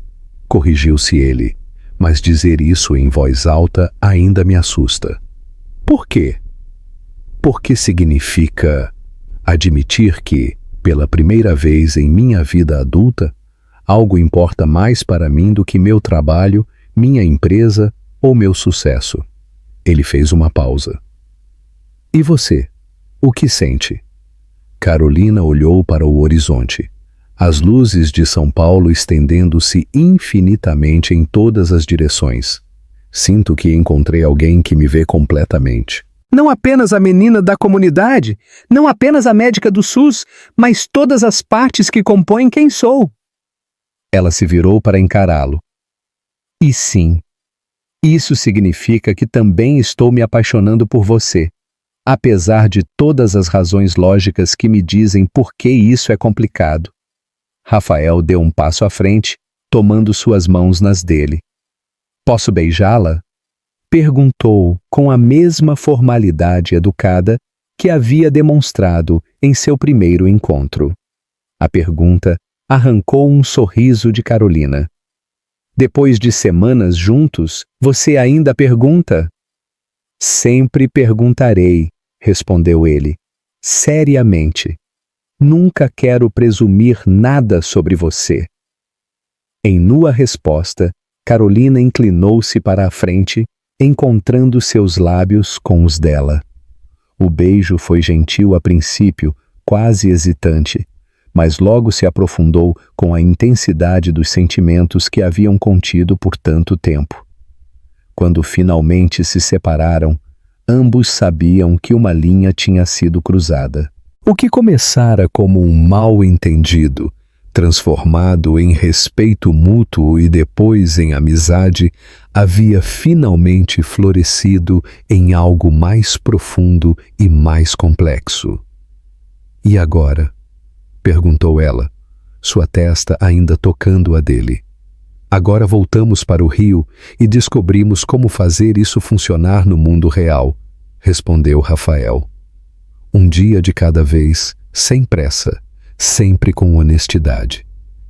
corrigiu-se ele, mas dizer isso em voz alta ainda me assusta. "Por quê?" "Porque significa admitir que, pela primeira vez em minha vida adulta, algo importa mais para mim do que meu trabalho, minha empresa ou meu sucesso." Ele fez uma pausa. "E você? O que sente?" Carolina olhou para o horizonte. As luzes de São Paulo estendendo-se infinitamente em todas as direções. "Sinto que encontrei alguém que me vê completamente." "Não apenas a menina da comunidade, não apenas a médica do SUS, mas todas as partes que compõem quem sou." Ela se virou para encará-lo. "E sim, isso significa que também estou me apaixonando por você, apesar de todas as razões lógicas que me dizem por que isso é complicado." Rafael deu um passo à frente, tomando suas mãos nas dele. "Posso beijá-la?" perguntou com a mesma formalidade educada que havia demonstrado em seu primeiro encontro. A pergunta arrancou um sorriso de Carolina. "Depois de semanas juntos, você ainda pergunta?" "Sempre perguntarei", respondeu ele, seriamente. "Nunca quero presumir nada sobre você." Em nua resposta, Carolina inclinou-se para a frente, encontrando seus lábios com os dela. O beijo foi gentil a princípio, quase hesitante, mas logo se aprofundou com a intensidade dos sentimentos que haviam contido por tanto tempo. Quando finalmente se separaram, ambos sabiam que uma linha tinha sido cruzada. O que começara como um mal-entendido, transformado em respeito mútuo e depois em amizade, havia finalmente florescido em algo mais profundo e mais complexo. "E agora?" perguntou ela, sua testa ainda tocando a dele. "Agora voltamos para o Rio e descobrimos como fazer isso funcionar no mundo real", respondeu Rafael. "Um dia de cada vez, sem pressa, sempre com honestidade."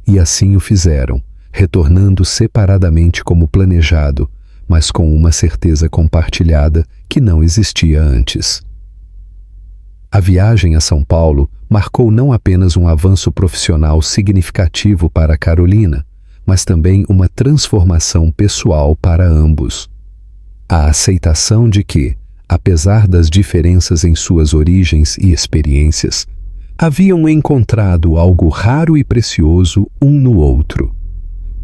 E assim o fizeram, retornando separadamente como planejado, mas com uma certeza compartilhada que não existia antes. A viagem a São Paulo marcou não apenas um avanço profissional significativo para Carolina, mas também uma transformação pessoal para ambos. A aceitação de que, apesar das diferenças em suas origens e experiências, haviam encontrado algo raro e precioso um no outro.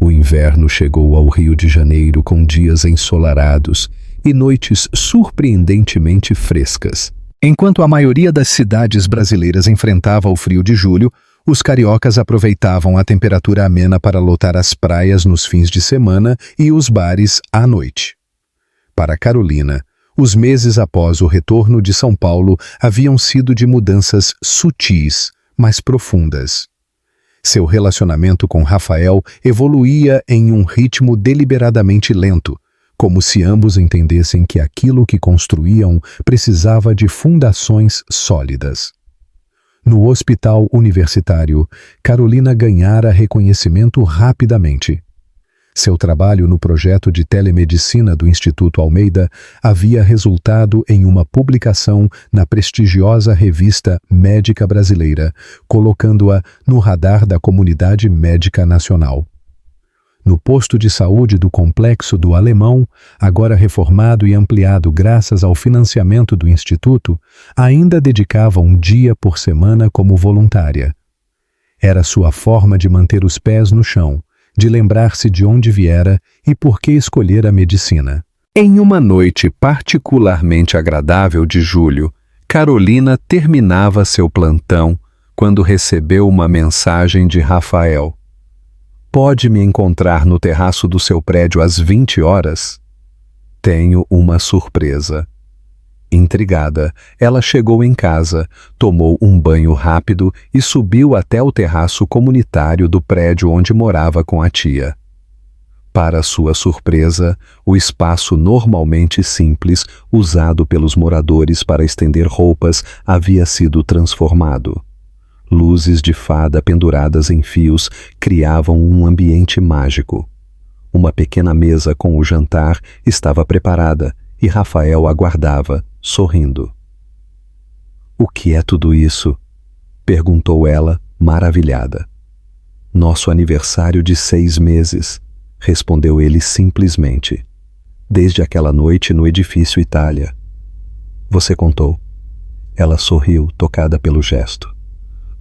O inverno chegou ao Rio de Janeiro com dias ensolarados e noites surpreendentemente frescas. Enquanto a maioria das cidades brasileiras enfrentava o frio de julho, os cariocas aproveitavam a temperatura amena para lotar as praias nos fins de semana e os bares à noite. Para Carolina, os meses após o retorno de São Paulo haviam sido de mudanças sutis, mas profundas. Seu relacionamento com Rafael evoluía em um ritmo deliberadamente lento, como se ambos entendessem que aquilo que construíam precisava de fundações sólidas. No hospital universitário, Carolina ganhara reconhecimento rapidamente. Seu trabalho no projeto de telemedicina do Instituto Almeida havia resultado em uma publicação na prestigiosa revista Médica Brasileira, colocando-a no radar da comunidade médica nacional. No posto de saúde do Complexo do Alemão, agora reformado e ampliado graças ao financiamento do Instituto, ainda dedicava um dia por semana como voluntária. Era sua forma de manter os pés no chão, de lembrar-se de onde viera e por que escolher a medicina. Em uma noite particularmente agradável de julho, Carolina terminava seu plantão quando recebeu uma mensagem de Rafael. "Pode me encontrar no terraço do seu prédio às 20 horas? Tenho uma surpresa." Intrigada, ela chegou em casa, tomou um banho rápido e subiu até o terraço comunitário do prédio onde morava com a tia. Para sua surpresa, o espaço normalmente simples, usado pelos moradores para estender roupas, havia sido transformado. Luzes de fada penduradas em fios criavam um ambiente mágico. Uma pequena mesa com o jantar estava preparada e Rafael aguardava, sorrindo. "O que é tudo isso?" perguntou ela, maravilhada. "Nosso aniversário de 6 meses", respondeu ele simplesmente. "Desde aquela noite no edifício Itália." "Você contou?" Ela sorriu, tocada pelo gesto.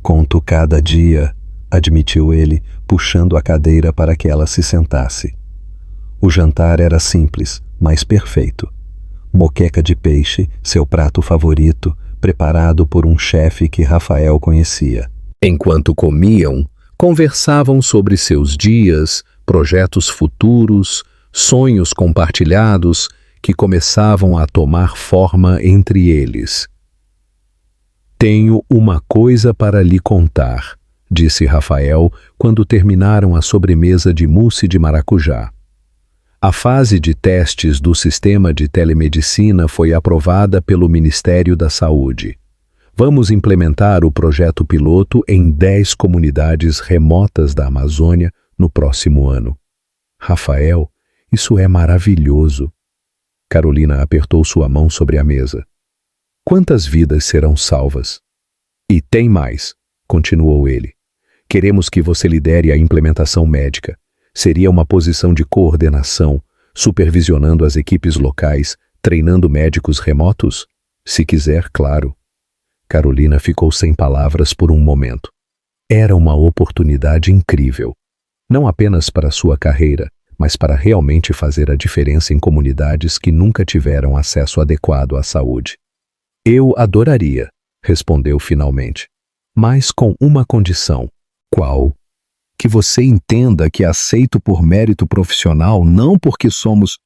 "Conto cada dia", admitiu ele, puxando a cadeira para que ela se sentasse. O jantar era simples, mas perfeito. Moqueca de peixe, seu prato favorito, preparado por um chefe que Rafael conhecia. Enquanto comiam, conversavam sobre seus dias, projetos futuros, sonhos compartilhados que começavam a tomar forma entre eles. "Tenho uma coisa para lhe contar", disse Rafael quando terminaram a sobremesa de mousse de maracujá. A fase de testes do sistema de telemedicina foi aprovada pelo Ministério da Saúde. Vamos implementar o projeto piloto em 10 comunidades remotas da Amazônia no próximo ano. "Rafael, isso é maravilhoso." Carolina apertou sua mão sobre a mesa. "Quantas vidas serão salvas?" "E tem mais", continuou ele. "Queremos que você lidere a implementação médica. Seria uma posição de coordenação, supervisionando as equipes locais, treinando médicos remotos? Se quiser, claro." Carolina ficou sem palavras por um momento. Era uma oportunidade incrível, não apenas para sua carreira, mas para realmente fazer a diferença em comunidades que nunca tiveram acesso adequado à saúde. Eu adoraria, respondeu finalmente, mas com uma condição. Qual? Que você entenda que aceito por mérito profissional, não porque somos...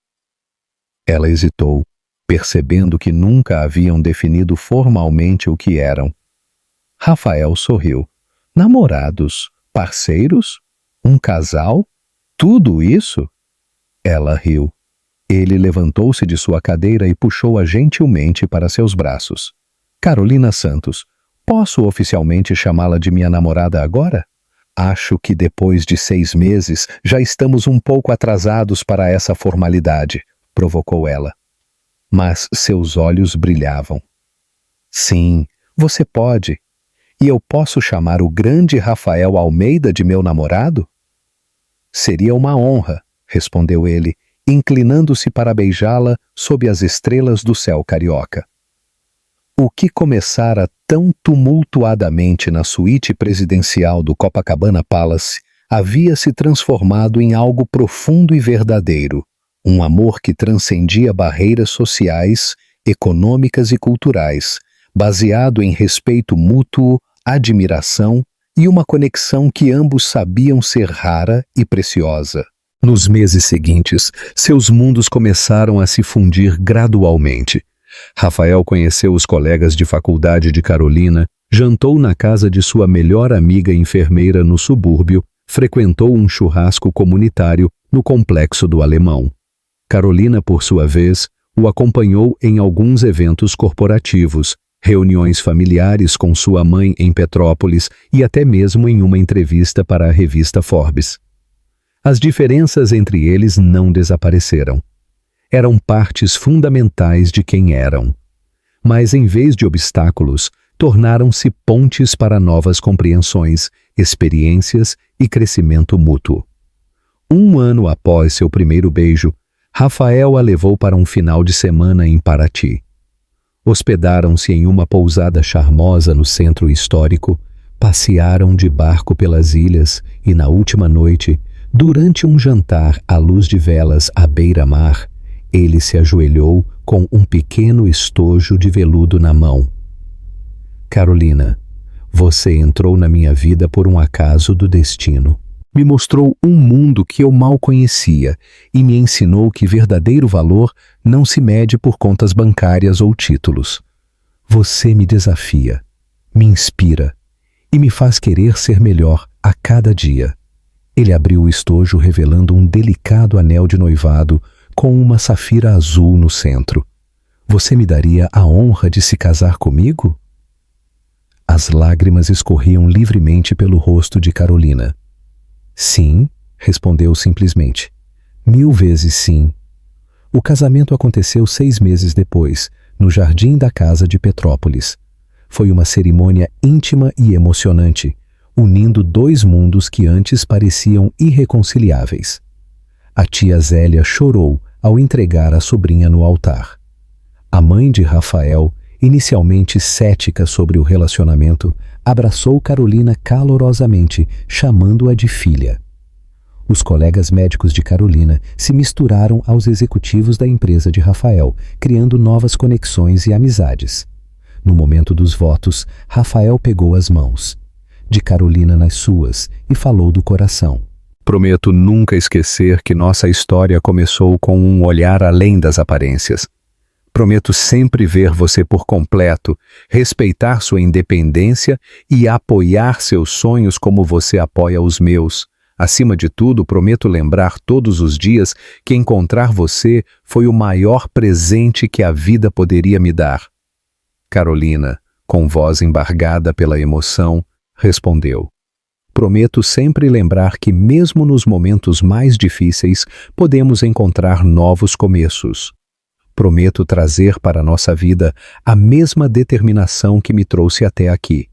Ela hesitou, percebendo que nunca haviam definido formalmente o que eram. Rafael sorriu. Namorados? Parceiros? Um casal? Tudo isso? Ela riu. Ele levantou-se de sua cadeira e puxou-a gentilmente para seus braços. Carolina Santos, posso oficialmente chamá-la de minha namorada agora? Acho que depois de 6 meses já estamos um pouco atrasados para essa formalidade, provocou ela. Mas seus olhos brilhavam. Sim, você pode. E eu posso chamar o grande Rafael Almeida de meu namorado? Seria uma honra, respondeu ele, inclinando-se para beijá-la sob as estrelas do céu carioca. O que começara tão tumultuadamente na suíte presidencial do Copacabana Palace havia se transformado em algo profundo e verdadeiro, um amor que transcendia barreiras sociais, econômicas e culturais, baseado em respeito mútuo, admiração e uma conexão que ambos sabiam ser rara e preciosa. Nos meses seguintes, seus mundos começaram a se fundir gradualmente. Rafael conheceu os colegas de faculdade de Carolina, jantou na casa de sua melhor amiga enfermeira no subúrbio, frequentou um churrasco comunitário no Complexo do Alemão. Carolina, por sua vez, o acompanhou em alguns eventos corporativos, reuniões familiares com sua mãe em Petrópolis e até mesmo em uma entrevista para a revista Forbes. As diferenças entre eles não desapareceram. Eram partes fundamentais de quem eram. Mas, em vez de obstáculos, tornaram-se pontes para novas compreensões, experiências e crescimento mútuo. 1 ano após seu primeiro beijo, Rafael a levou para um final de semana em Paraty. Hospedaram-se em uma pousada charmosa no centro histórico, passearam de barco pelas ilhas e, na última noite, durante um jantar à luz de velas à beira-mar, ele se ajoelhou com um pequeno estojo de veludo na mão. Carolina, você entrou na minha vida por um acaso do destino. Me mostrou um mundo que eu mal conhecia e me ensinou que verdadeiro valor não se mede por contas bancárias ou títulos. Você me desafia, me inspira e me faz querer ser melhor a cada dia. Ele abriu o estojo revelando um delicado anel de noivado com uma safira azul no centro. Você me daria a honra de se casar comigo? As lágrimas escorriam livremente pelo rosto de Carolina. Sim, respondeu simplesmente. 1000 vezes sim. O casamento aconteceu 6 meses depois, no jardim da casa de Petrópolis. Foi uma cerimônia íntima e emocionante, unindo 2 mundos que antes pareciam irreconciliáveis. A tia Zélia chorou ao entregar a sobrinha no altar. A mãe de Rafael, inicialmente cética sobre o relacionamento, abraçou Carolina calorosamente, chamando-a de filha. Os colegas médicos de Carolina se misturaram aos executivos da empresa de Rafael, criando novas conexões e amizades. No momento dos votos, Rafael pegou as mãos de Carolina nas suas e falou do coração. Prometo nunca esquecer que nossa história começou com um olhar além das aparências. Prometo sempre ver você por completo, respeitar sua independência e apoiar seus sonhos como você apoia os meus. Acima de tudo, prometo lembrar todos os dias que encontrar você foi o maior presente que a vida poderia me dar. Carolina, com voz embargada pela emoção, respondeu. Prometo sempre lembrar que mesmo nos momentos mais difíceis, podemos encontrar novos começos. Prometo trazer para a nossa vida a mesma determinação que me trouxe até aqui.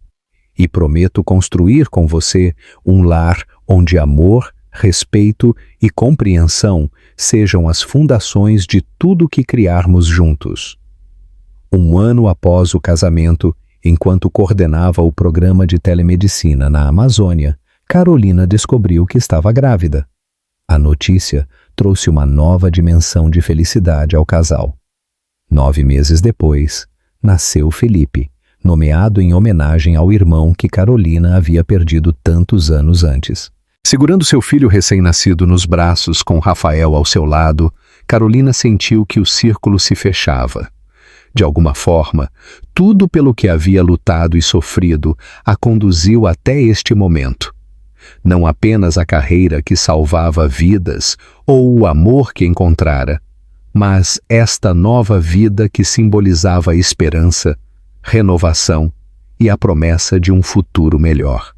E prometo construir com você um lar onde amor, respeito e compreensão sejam as fundações de tudo que criarmos juntos. 1 ano após o casamento, Enquanto coordenava o programa de telemedicina na Amazônia, Carolina descobriu que estava grávida. A notícia trouxe uma nova dimensão de felicidade ao casal. 9 meses depois, nasceu Felipe, nomeado em homenagem ao irmão que Carolina havia perdido tantos anos antes. Segurando seu filho recém-nascido nos braços com Rafael ao seu lado, Carolina sentiu que o círculo se fechava. De alguma forma, tudo pelo que havia lutado e sofrido a conduziu até este momento. Não apenas a carreira que salvava vidas ou o amor que encontrara, mas esta nova vida que simbolizava esperança, renovação e a promessa de um futuro melhor.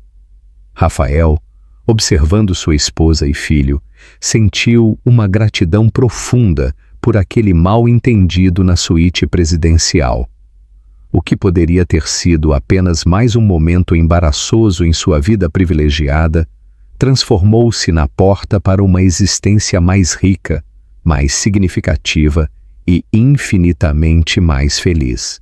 Rafael, observando sua esposa e filho, sentiu uma gratidão profunda por aquele mal-entendido na suíte presidencial. O que poderia ter sido apenas mais um momento embaraçoso em sua vida privilegiada, transformou-se na porta para uma existência mais rica, mais significativa e infinitamente mais feliz.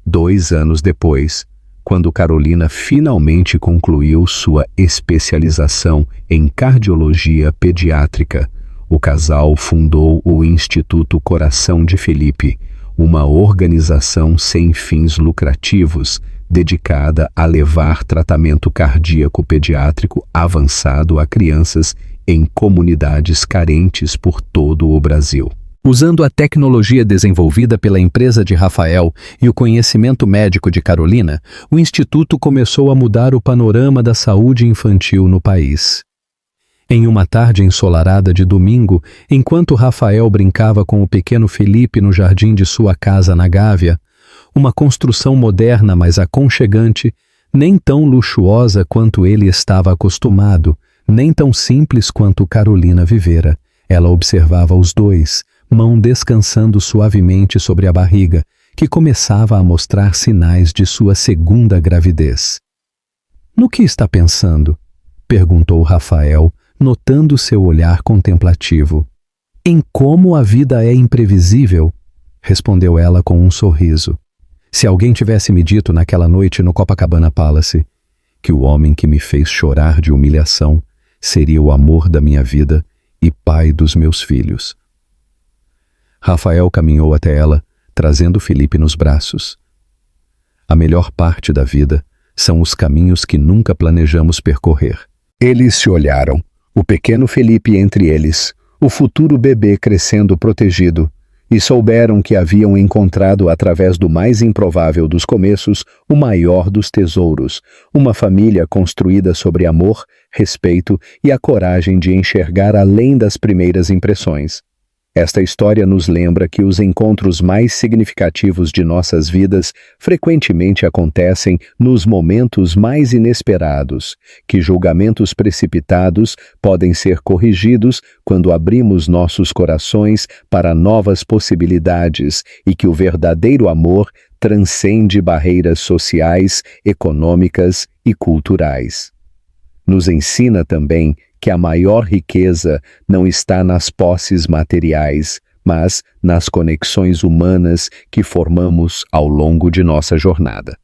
2 anos depois, quando Carolina finalmente concluiu sua especialização em cardiologia pediátrica, o casal fundou o Instituto Coração de Felipe, uma organização sem fins lucrativos dedicada a levar tratamento cardíaco pediátrico avançado a crianças em comunidades carentes por todo o Brasil. Usando a tecnologia desenvolvida pela empresa de Rafael e o conhecimento médico de Carolina, o Instituto começou a mudar o panorama da saúde infantil no país. Em uma tarde ensolarada de domingo, enquanto Rafael brincava com o pequeno Felipe no jardim de sua casa na Gávea, uma construção moderna mas aconchegante, nem tão luxuosa quanto ele estava acostumado, nem tão simples quanto Carolina vivera. Ela observava os dois, mão descansando suavemente sobre a barriga, que começava a mostrar sinais de sua segunda gravidez. "No que está pensando?" perguntou Rafael, notando seu olhar contemplativo. "Em como a vida é imprevisível", respondeu ela com um sorriso. "Se alguém tivesse me dito naquela noite no Copacabana Palace que o homem que me fez chorar de humilhação seria o amor da minha vida e pai dos meus filhos." Rafael caminhou até ela, trazendo Felipe nos braços. A melhor parte da vida são os caminhos que nunca planejamos percorrer. Eles se olharam, o pequeno Felipe entre eles, o futuro bebê crescendo protegido, e souberam que haviam encontrado através do mais improvável dos começos o maior dos tesouros, uma família construída sobre amor, respeito e a coragem de enxergar além das primeiras impressões. Esta história nos lembra que os encontros mais significativos de nossas vidas frequentemente acontecem nos momentos mais inesperados, que julgamentos precipitados podem ser corrigidos quando abrimos nossos corações para novas possibilidades e que o verdadeiro amor transcende barreiras sociais, econômicas e culturais. Nos ensina também que a maior riqueza não está nas posses materiais, mas nas conexões humanas que formamos ao longo de nossa jornada.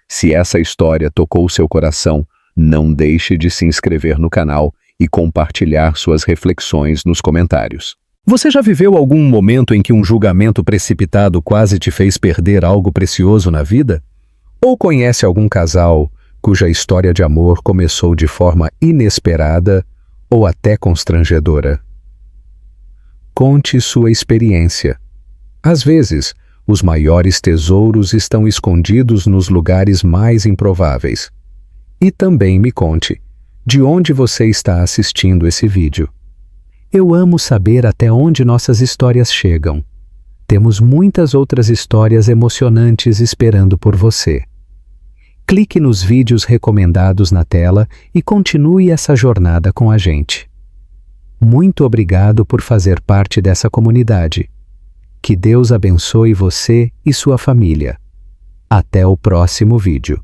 Se essa história tocou seu coração, não deixe de se inscrever no canal e compartilhar suas reflexões nos comentários. Você já viveu algum momento em que um julgamento precipitado quase te fez perder algo precioso na vida? Ou conhece algum casal cuja história de amor começou de forma inesperada ou até constrangedora? Conte sua experiência. Às vezes, os maiores tesouros estão escondidos nos lugares mais improváveis. E também me conte de onde você está assistindo esse vídeo. Eu amo saber até onde nossas histórias chegam. Temos muitas outras histórias emocionantes esperando por você. Clique nos vídeos recomendados na tela e continue essa jornada com a gente. Muito obrigado por fazer parte dessa comunidade. Que Deus abençoe você e sua família. Até o próximo vídeo.